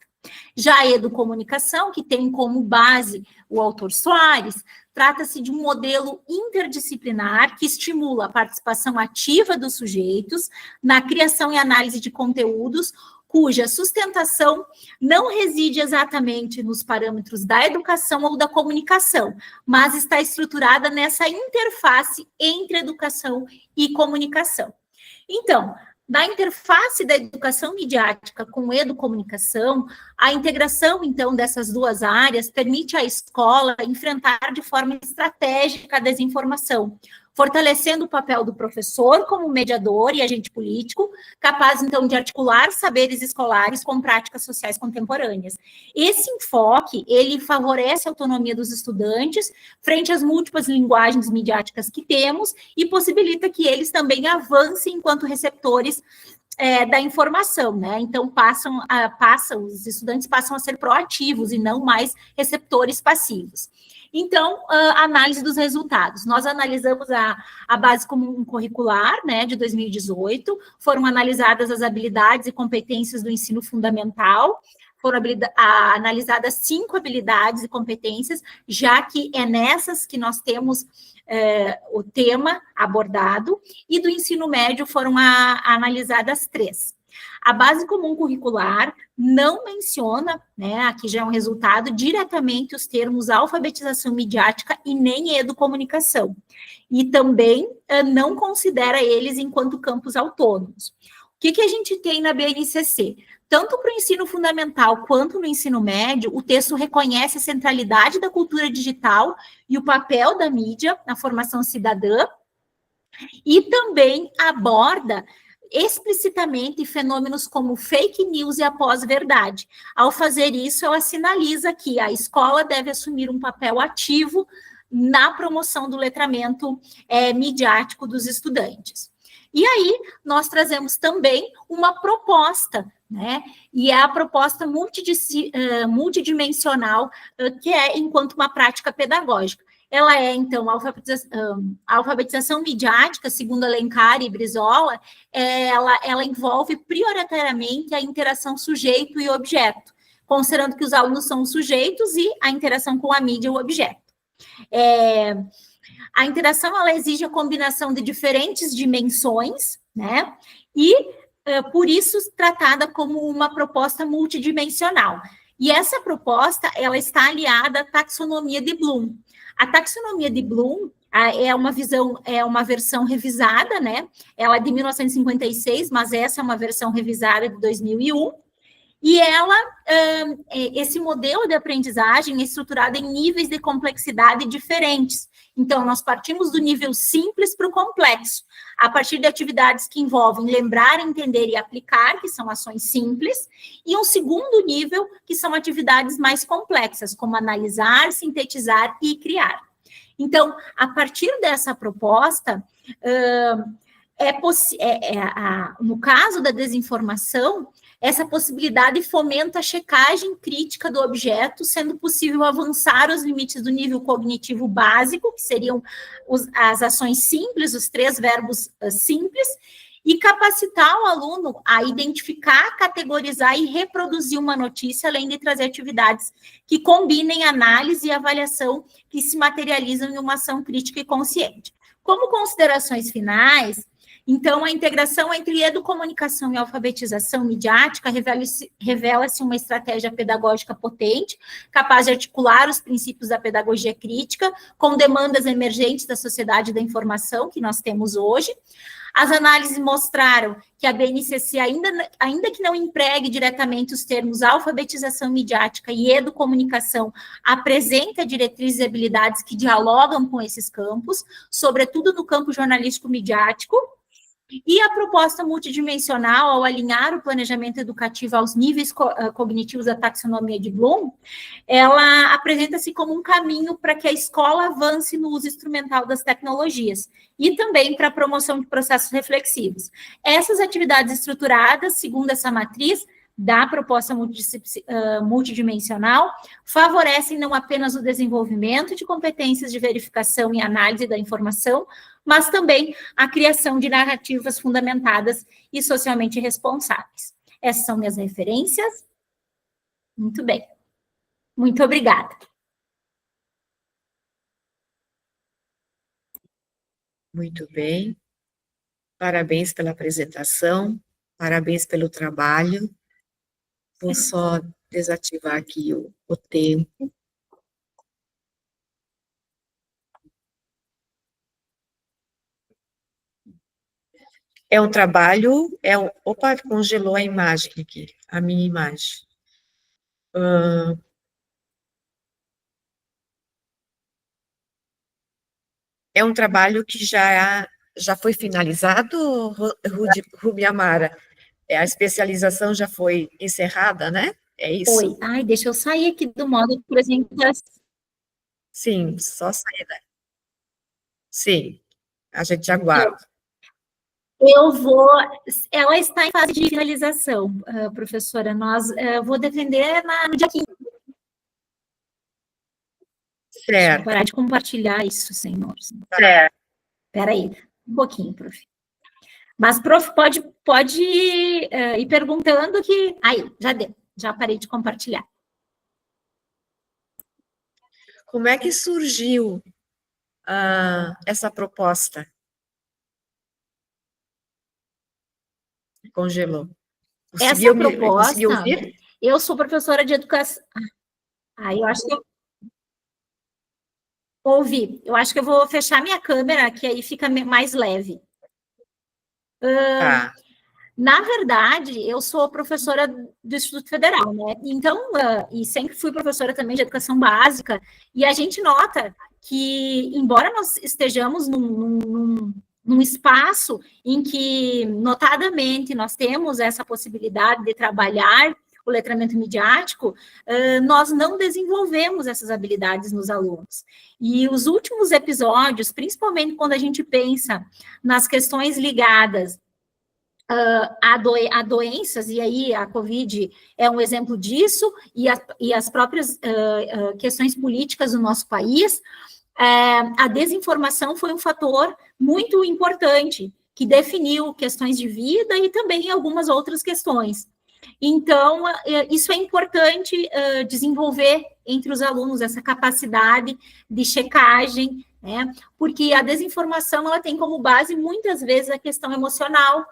Já a educomunicação, que tem como base o autor Soares, trata-se de um modelo interdisciplinar que estimula a participação ativa dos sujeitos na criação e análise de conteúdos, cuja sustentação não reside exatamente nos parâmetros da educação ou da comunicação, mas está estruturada nessa interface entre educação e comunicação. Então, da interface da educação midiática com educomunicação, a integração, então, dessas duas áreas permite à escola enfrentar de forma estratégica a desinformação, fortalecendo o papel do professor como mediador e agente político, capaz, então, de articular saberes escolares com práticas sociais contemporâneas. Esse enfoque, ele favorece a autonomia dos estudantes frente às múltiplas linguagens midiáticas que temos e possibilita que eles também avancem enquanto receptores da informação, né? Então, os estudantes passam a ser proativos e não mais receptores passivos. Então, análise dos resultados. Nós analisamos a base comum curricular, né, de 2018, foram analisadas as habilidades e competências do ensino fundamental, foram analisadas 5 habilidades e competências, já que é nessas que nós temos o tema abordado, e do ensino médio foram analisadas 3. A base comum curricular não menciona, né, aqui já é um resultado, diretamente os termos alfabetização midiática e nem educomunicação, e também não considera eles enquanto campos autônomos. O que a gente tem na BNCC? Tanto para o ensino fundamental quanto no ensino médio, o texto reconhece a centralidade da cultura digital e o papel da mídia na formação cidadã, e também aborda explicitamente fenômenos como fake news e a pós-verdade. Ao fazer isso, ela sinaliza que a escola deve assumir um papel ativo na promoção do letramento midiático dos estudantes. E aí, nós trazemos também uma proposta, né? E é a proposta multidimensional, que é enquanto uma prática pedagógica. Ela é, então, a alfabetização midiática, segundo Alencar e Brizola, ela envolve prioritariamente a interação sujeito e objeto, considerando que os alunos são os sujeitos e a interação com a mídia, o objeto. A interação, ela exige a combinação de diferentes dimensões, né? E, por isso, tratada como uma proposta multidimensional. E essa proposta, ela está aliada à taxonomia de Bloom. A taxonomia de Bloom é uma versão revisada, né? Ela é de 1956, mas essa é uma versão revisada de 2001. E esse modelo de aprendizagem é estruturado em níveis de complexidade diferentes. Então, nós partimos do nível simples para o complexo, a partir de atividades que envolvem lembrar, entender e aplicar, que são ações simples, e um segundo nível, que são atividades mais complexas, como analisar, sintetizar e criar. Então, a partir dessa proposta, no caso da desinformação, essa possibilidade fomenta a checagem crítica do objeto, sendo possível avançar os limites do nível cognitivo básico, que seriam as ações simples, os 3 verbos simples, e capacitar o aluno a identificar, categorizar e reproduzir uma notícia, além de trazer atividades que combinem análise e avaliação que se materializam em uma ação crítica e consciente. Como considerações finais, então, a integração entre educomunicação e alfabetização midiática revela-se uma estratégia pedagógica potente, capaz de articular os princípios da pedagogia crítica com demandas emergentes da sociedade da informação que nós temos hoje. As análises mostraram que a BNCC, ainda que não empregue diretamente os termos alfabetização midiática e educomunicação, apresenta diretrizes e habilidades que dialogam com esses campos, sobretudo no campo jornalístico midiático. E a proposta multidimensional, ao alinhar o planejamento educativo aos níveis cognitivos da taxonomia de Bloom, ela apresenta-se como um caminho para que a escola avance no uso instrumental das tecnologias e também para a promoção de processos reflexivos. Essas atividades estruturadas, segundo essa matriz, da proposta multidimensional, favorecem não apenas o desenvolvimento de competências de verificação e análise da informação, mas também a criação de narrativas fundamentadas e socialmente responsáveis. Essas são minhas referências. Muito bem. Muito obrigada. Muito bem. Parabéns pela apresentação, parabéns pelo trabalho. Vou só desativar aqui o tempo. É um trabalho, opa, congelou a imagem aqui, a minha imagem. é um trabalho que já foi finalizado, Rubi Amara? A especialização já foi encerrada, né? É isso? Oi. Ai, deixa eu sair aqui do modo de apresentação. Sim, só sair daí. Sim, a gente aguarda. Eu vou. Ela está em fase de finalização, professora. Vou defender no dia 15. Deixa eu Certo. parar de compartilhar isso, senhor. Certo. Espera aí, um pouquinho, prof. Mas, prof, pode ir perguntando que... Aí, já deu, já parei de compartilhar. Como é que surgiu essa proposta? Congelou. Essa Conseguiu proposta, ouvir? eu sou professora de educação... eu acho que eu ouvi. Eu acho que eu vou fechar minha câmera, que aí fica mais leve. Tá. Na verdade, eu sou professora do Instituto Federal, né? Então, e sempre fui professora também de educação básica, e a gente nota que, embora nós estejamos num espaço em que, notadamente, nós temos essa possibilidade de trabalhar o letramento midiático, nós não desenvolvemos essas habilidades nos alunos. E os últimos episódios, principalmente quando a gente pensa nas questões ligadas a doenças, e aí a Covid é um exemplo disso, e as próprias questões políticas do nosso país, a desinformação foi um fator muito importante, que definiu questões de vida e também algumas outras questões. Então, isso é importante desenvolver entre os alunos, essa capacidade de checagem, né? Porque a desinformação, ela tem como base, muitas vezes, a questão emocional,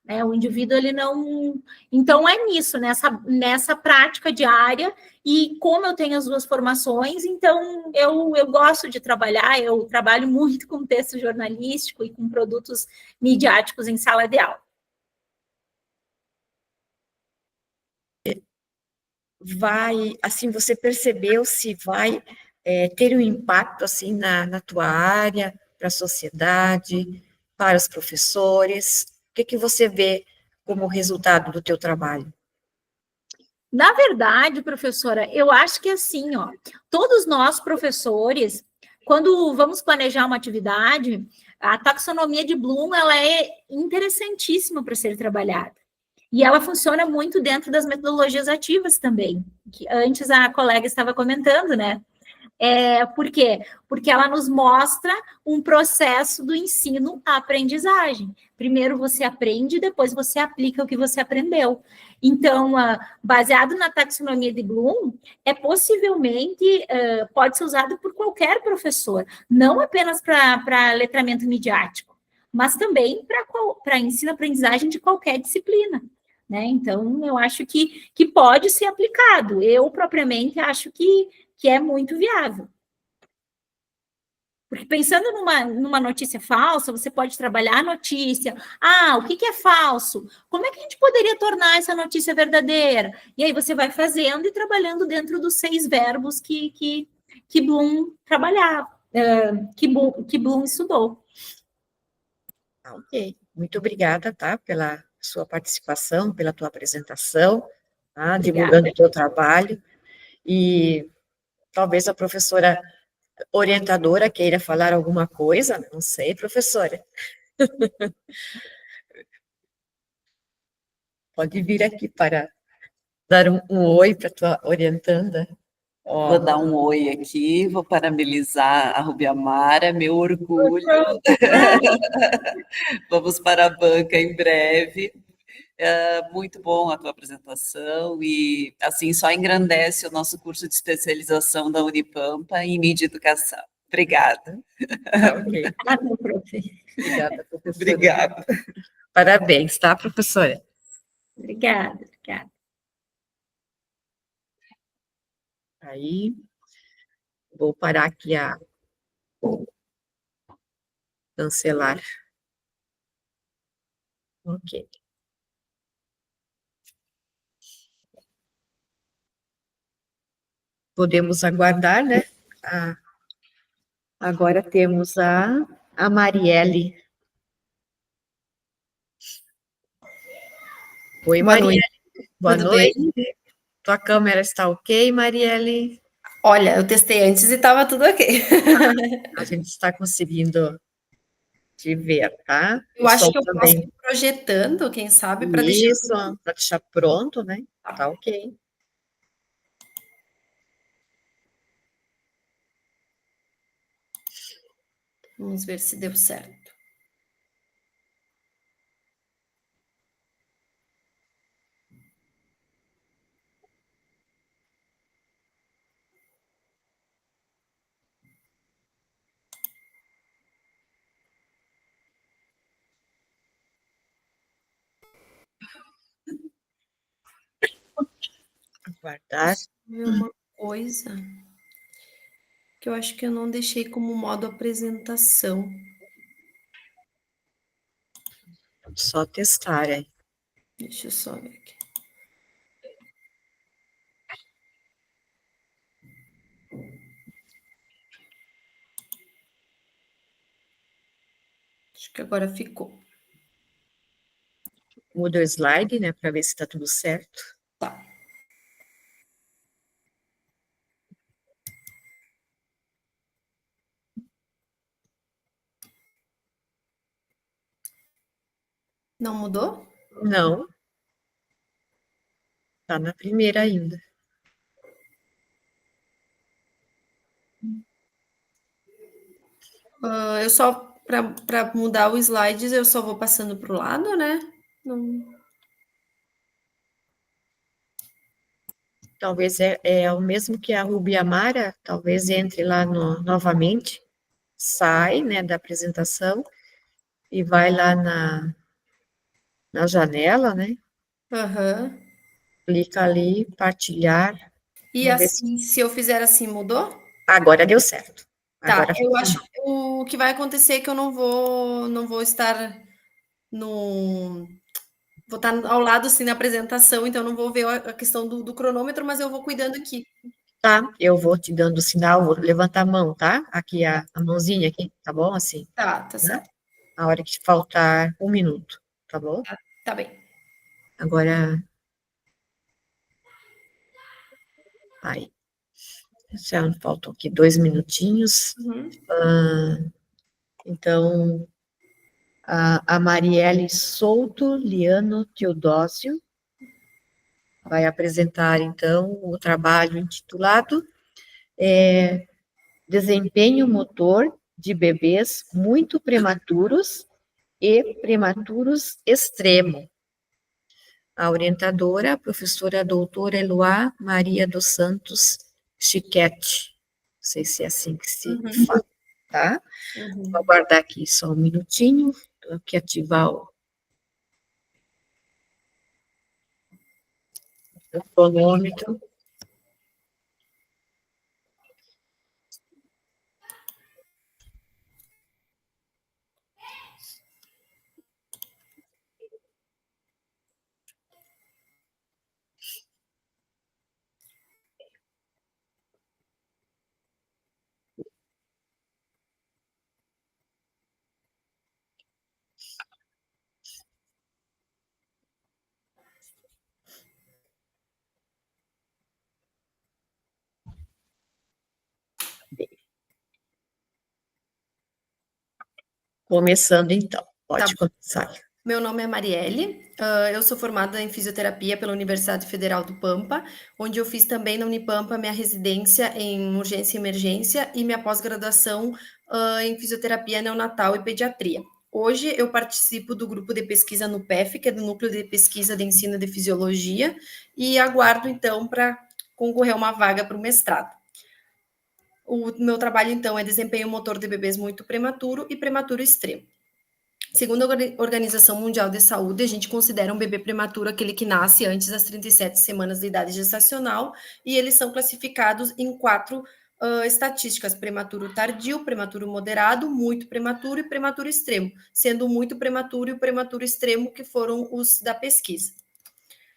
né? O indivíduo, ele não... Então, é nisso, nessa prática diária, e como eu tenho as duas formações, então, eu gosto de trabalhar, eu trabalho muito com texto jornalístico e com produtos midiáticos em sala de aula. Assim, você percebeu se vai ter um impacto, assim, na tua área, para a sociedade, para os professores? O que você vê como resultado do teu trabalho? Na verdade, professora, eu acho que assim, ó, todos nós, professores, quando vamos planejar uma atividade, a taxonomia de Bloom, ela é interessantíssima para ser trabalhada. E ela funciona muito dentro das metodologias ativas também, que antes a colega estava comentando, né? Por quê? Porque ela nos mostra um processo do ensino à aprendizagem. Primeiro você aprende, depois você aplica o que você aprendeu. Então, baseado na taxonomia de Bloom, possivelmente pode ser usado por qualquer professor, não apenas para letramento midiático, mas também para ensino-aprendizagem de qualquer disciplina. Né? Então, eu acho que pode ser aplicado. Eu, propriamente, acho que é muito viável. Porque pensando numa notícia falsa, você pode trabalhar a notícia. O que é falso? Como é que a gente poderia tornar essa notícia verdadeira? E aí você vai fazendo e trabalhando dentro dos 6 verbos que Bloom trabalhava, que Bloom estudou. Ok, muito obrigada, tá, pela sua participação, pela tua apresentação, tá, divulgando o teu trabalho, e talvez a professora orientadora queira falar alguma coisa, não sei, professora. Pode vir aqui para dar um oi para a tua orientanda. Vou dar um oi aqui, vou parabenizar a Rubi Amara, meu orgulho. Vamos para a banca em breve. Muito bom a tua apresentação e, assim, só engrandece o nosso curso de especialização da Unipampa em mídia e educação. Obrigada. Ok. Obrigada, professora. Obrigada. Parabéns, tá, professora? Obrigada. Aí, vou parar aqui a cancelar. Ok. Podemos aguardar, né, a Agora temos a Marielle. Oi, Boa Marielle. noite, Boa tudo bem? noite. Tua câmera está ok, Marielle? Olha, eu testei antes e estava tudo ok. A gente está conseguindo te ver, tá? Eu O acho som que eu posso também. ir projetando, quem sabe, para deixar. Isso, para deixar pronto, né? Tá ok. Vamos ver se deu certo. Aguardar. Ver uma coisa que eu acho que eu não deixei como modo apresentação. Só testar, hein? Deixa eu só ver aqui. Acho que agora ficou. Muda o slide, né? Para ver se está tudo certo. Tá. Não mudou? Não. Tá na primeira ainda. Eu só, para mudar o slides, eu só vou passando para o lado, né? Não... Talvez é o mesmo que a Ruby Amara, talvez entre lá novamente, sai, né, da apresentação e vai lá na janela, né? Aham. Clica ali, partilhar. E Vamos ver se assim, se eu fizer assim, mudou? agora deu certo. Tá, Agora eu acho funcionou. que o que vai acontecer é que eu não vou estar no vou estar ao lado, assim, na apresentação, então eu não vou ver a questão do cronômetro, mas eu vou cuidando aqui. Tá, eu vou te dando sinal, vou levantar a mão, tá? Aqui a mãozinha aqui, tá bom? Assim, Tá né? certo. A hora que faltar 1 minuto, tá bom? Tá bem. Agora, aí. Já faltam aqui 2 minutinhos. Uhum. Então, a Marielle Souto Liano Teodósio vai apresentar, então, o trabalho intitulado Desempenho Motor de Bebês Muito Prematuros e Prematuros Extremo. A orientadora, a professora doutora Eloá Maria dos Santos Chiquete. Não sei se é assim que se fala, tá? Vou aguardar aqui só 1 minutinho, estou aqui ativar o cronômetro. Começando então, pode começar. Meu nome é Marielle, eu sou formada em fisioterapia pela Universidade Federal do Pampa, onde eu fiz também na Unipampa minha residência em urgência e emergência e minha pós-graduação em fisioterapia neonatal e pediatria. Hoje eu participo do grupo de pesquisa no PEF, que é do Núcleo de Pesquisa de Ensino de Fisiologia, e aguardo então para concorrer a uma vaga para o mestrado. O meu trabalho então é desempenho motor de bebês muito prematuro e prematuro extremo. Segundo a Organização Mundial de Saúde, a gente considera um bebê prematuro aquele que nasce antes das 37 semanas de idade gestacional, e eles são classificados em 4 estatísticas: prematuro tardio, prematuro moderado, muito prematuro e prematuro extremo, sendo o muito prematuro e o prematuro extremo que foram os da pesquisa.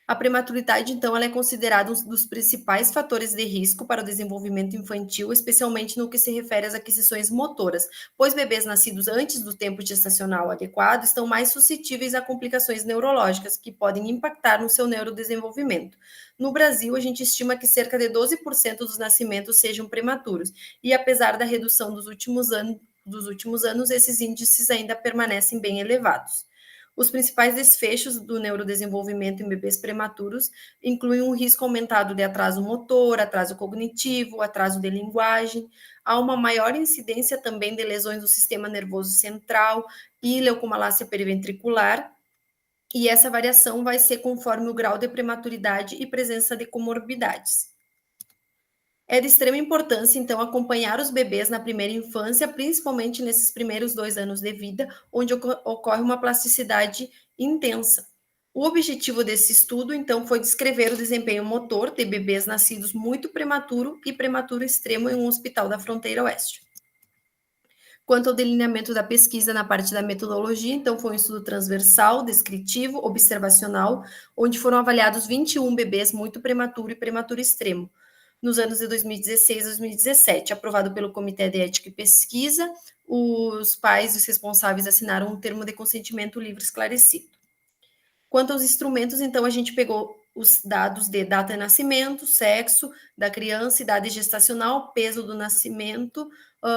A prematuridade, então, ela é considerada um dos principais fatores de risco para o desenvolvimento infantil, especialmente no que se refere às aquisições motoras, pois bebês nascidos antes do tempo gestacional adequado estão mais suscetíveis a complicações neurológicas que podem impactar no seu neurodesenvolvimento. No Brasil, a gente estima que cerca de 12% dos nascimentos sejam prematuros, e apesar da redução dos últimos anos, esses índices ainda permanecem bem elevados. Os principais desfechos do neurodesenvolvimento em bebês prematuros incluem um risco aumentado de atraso motor, atraso cognitivo, atraso de linguagem. Há uma maior incidência também de lesões do sistema nervoso central e leucomalácia periventricular. E essa variação vai ser conforme o grau de prematuridade e presença de comorbidades. É de extrema importância, então, acompanhar os bebês na primeira infância, principalmente nesses primeiros 2 anos de vida, onde ocorre uma plasticidade intensa. O objetivo desse estudo, então, foi descrever o desempenho motor de bebês nascidos muito prematuro e prematuro extremo em um hospital da fronteira oeste. Quanto ao delineamento da pesquisa na parte da metodologia, então, foi um estudo transversal, descritivo, observacional, onde foram avaliados 21 bebês muito prematuro e prematuro extremo, nos anos de 2016 a 2017, aprovado pelo Comitê de Ética e Pesquisa. Os pais e os responsáveis assinaram um termo de consentimento livre esclarecido. Quanto aos instrumentos, então, a gente pegou os dados de data de nascimento, sexo da criança, idade gestacional, peso do nascimento,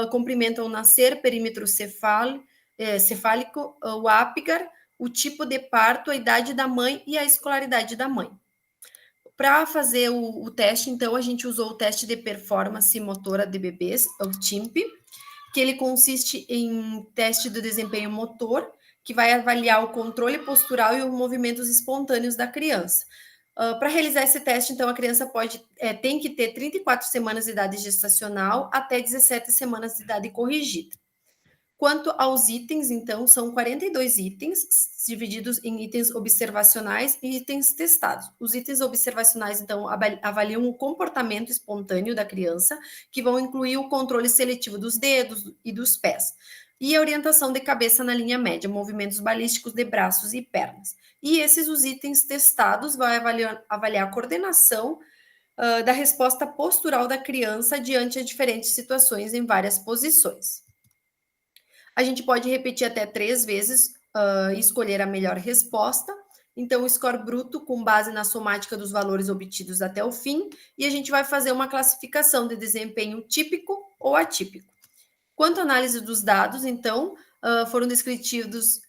comprimento ao nascer, perímetro cefálico, o Apgar, o tipo de parto, a idade da mãe e a escolaridade da mãe. Para fazer o teste, então, a gente usou o teste de performance motora de bebês, o TIMP, que ele consiste em teste do desempenho motor, que vai avaliar o controle postural e os movimentos espontâneos da criança. Para realizar esse teste, então, a criança tem que ter 34 semanas de idade gestacional até 17 semanas de idade corrigida. Quanto aos itens, então, são 42 itens, divididos em itens observacionais e itens testados. Os itens observacionais, então, avaliam o comportamento espontâneo da criança, que vão incluir o controle seletivo dos dedos e dos pés, e a orientação de cabeça na linha média, movimentos balísticos de braços e pernas. E os itens testados vão avaliar a coordenação da resposta postural da criança diante de diferentes situações em várias posições. A gente pode repetir até 3 vezes e escolher a melhor resposta. Então, o score bruto com base na somática dos valores obtidos até o fim, e a gente vai fazer uma classificação de desempenho típico ou atípico. Quanto à análise dos dados, então, foram descritivos,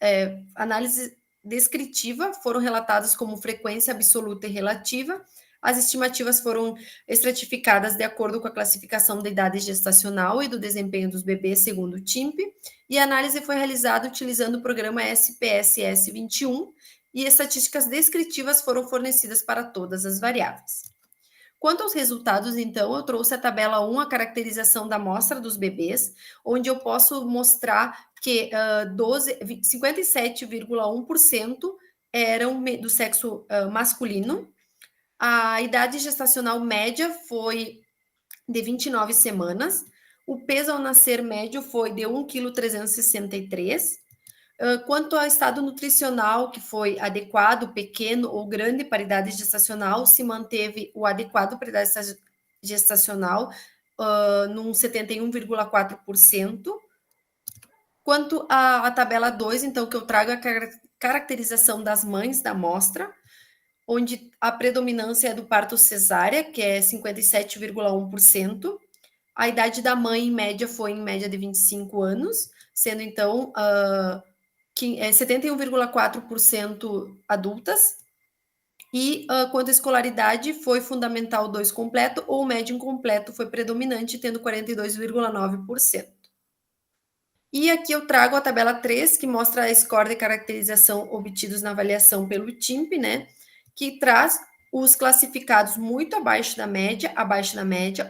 análise descritiva, foram relatadas como frequência absoluta e relativa. As estimativas foram estratificadas de acordo com a classificação da idade gestacional e do desempenho dos bebês segundo o TIMP, e a análise foi realizada utilizando o programa SPSS 21, e estatísticas descritivas foram fornecidas para todas as variáveis. Quanto aos resultados, então, eu trouxe a tabela 1, a caracterização da amostra dos bebês, onde eu posso mostrar que 57,1% eram do sexo masculino. A idade gestacional média foi de 29 semanas. O peso ao nascer médio foi de 1,363 kg. Quanto ao estado nutricional, que foi adequado, pequeno ou grande para a idade gestacional, se manteve o adequado para a idade gestacional, num 71,4%. Quanto à tabela 2, então, que eu trago a caracterização das mães da amostra, onde a predominância é do parto cesárea, que é 57,1%. A idade da mãe, em média, foi em média de 25 anos, sendo, então, 71,4% adultas. E quanto à escolaridade, foi fundamental 2 completo ou médio incompleto foi predominante, tendo 42,9%. E aqui eu trago a tabela 3, que mostra a score de caracterização obtidos na avaliação pelo TIMP, né? Que traz os classificados muito abaixo da média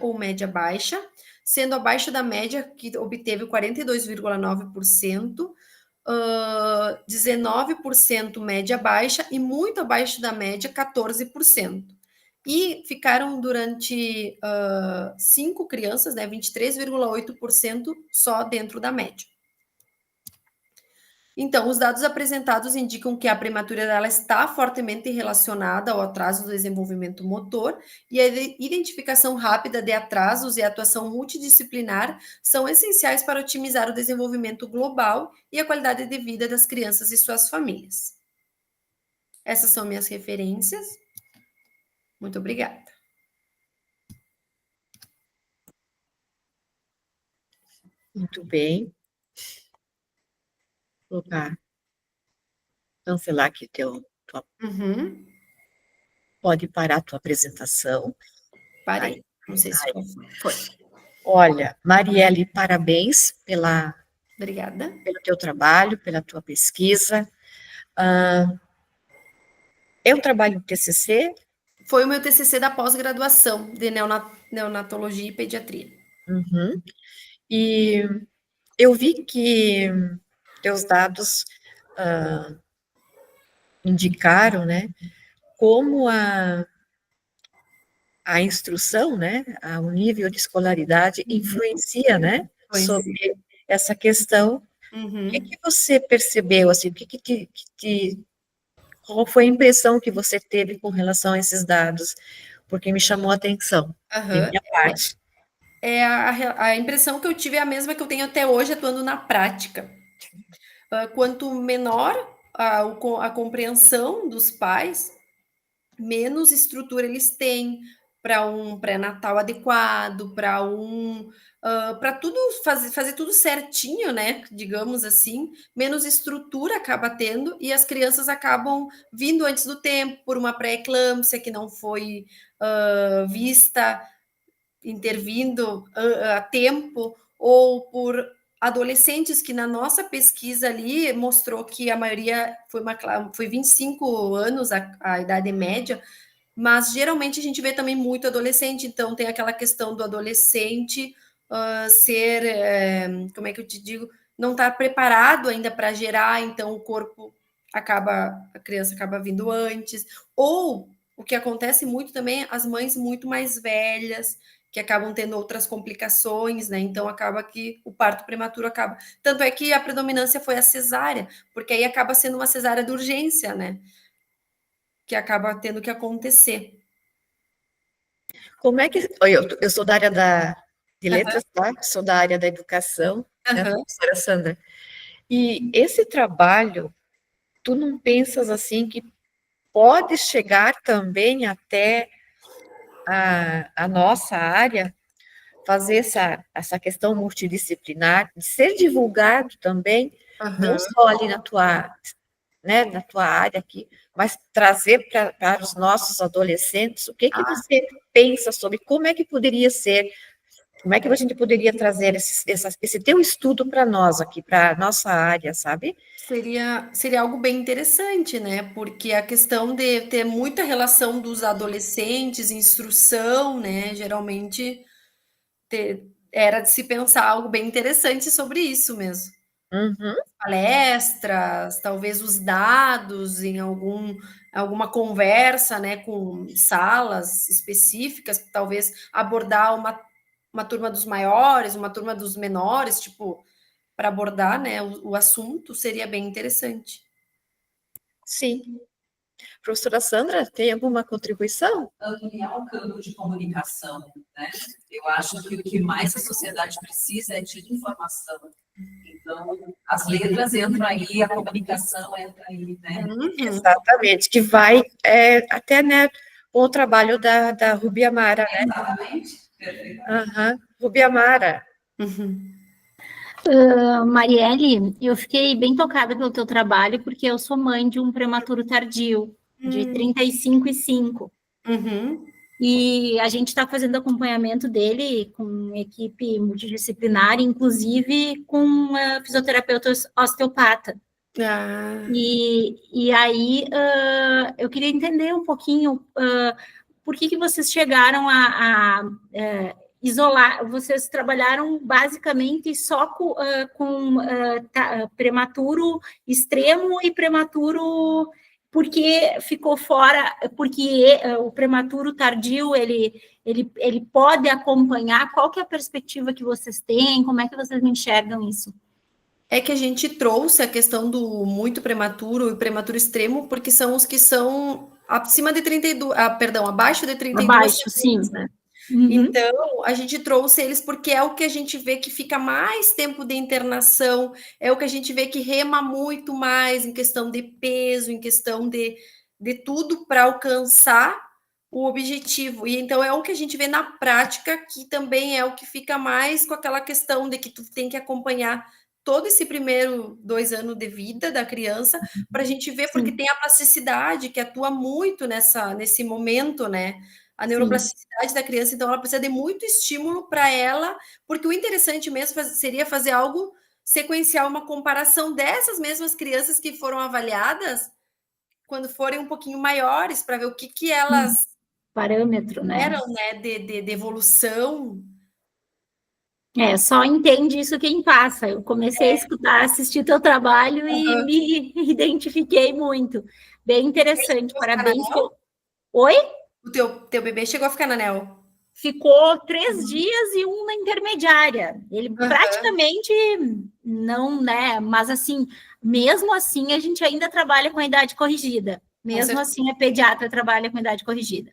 ou média baixa, sendo abaixo da média, que obteve 42,9%, 19% média baixa e muito abaixo da média, 14%. E ficaram durante 5 crianças, né, 23,8% só dentro da média. Então, os dados apresentados indicam que a prematuridade ela está fortemente relacionada ao atraso do desenvolvimento motor e a identificação rápida de atrasos e a atuação multidisciplinar são essenciais para otimizar o desenvolvimento global e a qualidade de vida das crianças e suas famílias. Essas são minhas referências. Muito obrigada. Muito bem. Vou cancelar aqui Uhum. pode parar a tua apresentação. Parei. Não sei se foi. Olha, Marielle, parabéns Obrigada. pelo teu trabalho, pela tua pesquisa. É um trabalho de TCC? Foi o meu TCC da pós-graduação de neonatologia e pediatria. Uhum. E eu vi que teus dados indicaram, né, como a instrução, né, o nível de escolaridade influencia, né, sobre essa questão. Uhum. O que você percebeu, assim, qual foi a impressão que você teve com relação a esses dados? Porque me chamou a atenção, de minha parte. A impressão que eu tive é a mesma que eu tenho até hoje atuando na prática. Quanto menor a compreensão dos pais, menos estrutura eles têm para um pré-natal adequado, para tudo fazer tudo certinho, né? Digamos assim, menos estrutura acaba tendo e as crianças acabam vindo antes do tempo por uma pré-eclâmpsia que não foi vista, intervindo a tempo, ou por adolescentes que na nossa pesquisa ali mostrou que a maioria foi 25 anos a idade média, mas geralmente a gente vê também muito adolescente, então tem aquela questão do adolescente como é que eu te digo, não estar preparado ainda para gerar, então a criança acaba vindo antes, ou o que acontece muito também, as mães muito mais velhas, que acabam tendo outras complicações, né? Então acaba que o parto prematuro acaba. Tanto é que a predominância foi a cesárea, porque aí acaba sendo uma cesárea de urgência, né? Que acaba tendo que acontecer. Como é que... Eu sou da área de letras, tá? Sou da área da educação, né, professora Sandra? E esse trabalho, tu não pensas assim que pode chegar também até a nossa área, fazer essa questão multidisciplinar, de ser divulgado também, não só ali na tua área aqui, mas trazer para os nossos adolescentes, o que você pensa sobre como é que poderia ser, como é que a gente poderia trazer esse teu estudo para nós aqui, para a nossa área, sabe? Seria algo bem interessante, né? Porque a questão de ter muita relação dos adolescentes, instrução, né? Geralmente era de se pensar algo bem interessante sobre isso mesmo. Uhum. Palestras, talvez os dados em alguma conversa, né, com salas específicas, talvez abordar uma turma dos maiores, uma turma dos menores, tipo, para abordar, né, o assunto seria bem interessante. Sim. Professora Sandra, tem alguma contribuição? Ampliar o campo de comunicação, né? Eu acho que o que mais a sociedade precisa é de informação. Então, as letras entram aí, a comunicação entra aí, né? Exatamente, que vai até, né, o trabalho da Rubi Amara, né? Exatamente. Rubi Amara. Marielle, eu fiquei bem tocada pelo teu trabalho, porque eu sou mãe de um prematuro tardio, de 35,5. E a gente está fazendo acompanhamento dele com equipe multidisciplinar, inclusive com fisioterapeuta osteopata. E aí eu queria entender um pouquinho por que vocês chegaram a isolar, vocês trabalharam basicamente só com prematuro extremo e prematuro, porque ficou fora, porque o prematuro tardio, ele pode acompanhar, qual que é a perspectiva que vocês têm, como é que vocês enxergam isso? é que a gente trouxe a questão do muito prematuro e prematuro extremo, porque são os que são acima de 32, abaixo de 32 Abaixo, sim. semanas, né? Uhum. Então, a gente trouxe eles porque é o que a gente vê que fica mais tempo de internação, é o que a gente vê que rema muito mais em questão de peso, em questão de tudo para alcançar o objetivo. E então é o que a gente vê na prática, que também é o que fica mais com aquela questão de que tu tem que acompanhar todo esse primeiro 2 anos de vida da criança, para a gente ver, porque Sim. tem a plasticidade que atua muito nesse momento, né? A neuroplasticidade da criança, então ela precisa de muito estímulo para ela, porque o interessante mesmo seria fazer algo sequencial, uma comparação dessas mesmas crianças que foram avaliadas quando forem um pouquinho maiores, para ver o que elas Parâmetro, né? eram, né, de evolução. Só entende isso quem passa. Eu comecei a escutar, assistir teu trabalho e me identifiquei muito. Bem interessante, parabéns. Oi? O teu bebê chegou a ficar na NEL? Ficou 3 dias e 1 na intermediária. Ele praticamente não, né? Mas assim, mesmo assim, a gente ainda trabalha com a idade corrigida. Mesmo assim, a pediatra trabalha com a idade corrigida.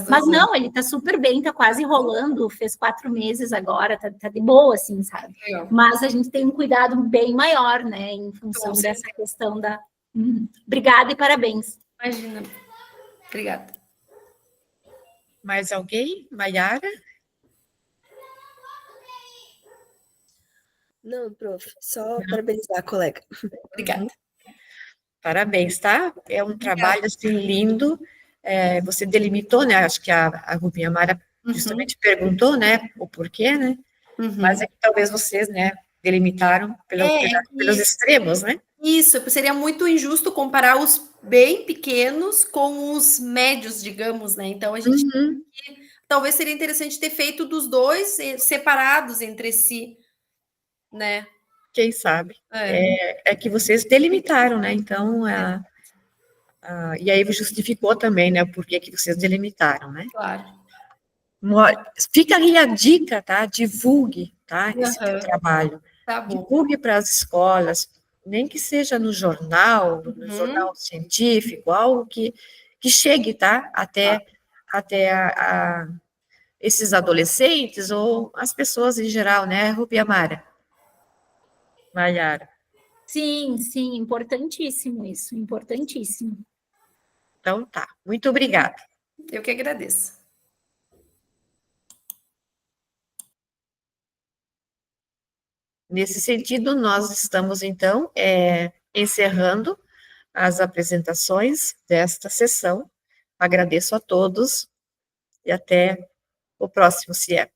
Mas não, ele tá super bem, tá quase rolando, fez 4 meses agora, tá de boa, assim, sabe? Legal. Mas a gente tem um cuidado bem maior, né, em função dessa questão da... Obrigada e parabéns. Imagina. Obrigada. Mais alguém? Maiara? Não, prof, só parabenizar a colega. Obrigada. Parabéns, tá? É um trabalho, assim, lindo. Você delimitou, né? Acho que a Rubinha Mara justamente perguntou, né? O porquê, né? Mas é que talvez vocês, né? Delimitaram pelos extremos, né? Isso, seria muito injusto comparar os bem pequenos com os médios, digamos, né? Então, a gente talvez seria interessante ter feito dos dois separados entre si, né? Quem sabe? É que vocês delimitaram, né? Então, e aí justificou também, né? Por que vocês delimitaram, né? Claro. Fica aí a dica, tá? Divulgue, tá? Esse teu trabalho. Tá bom. Divulgue para as escolas, nem que seja no jornal científico, algo que chegue, tá? Até esses adolescentes ou as pessoas em geral, né, Rubi Amara? Maiara. Sim, importantíssimo isso, importantíssimo. Então tá, muito obrigada. Eu que agradeço. Nesse sentido, nós estamos, então, encerrando as apresentações desta sessão. Agradeço a todos e até o próximo CIEP.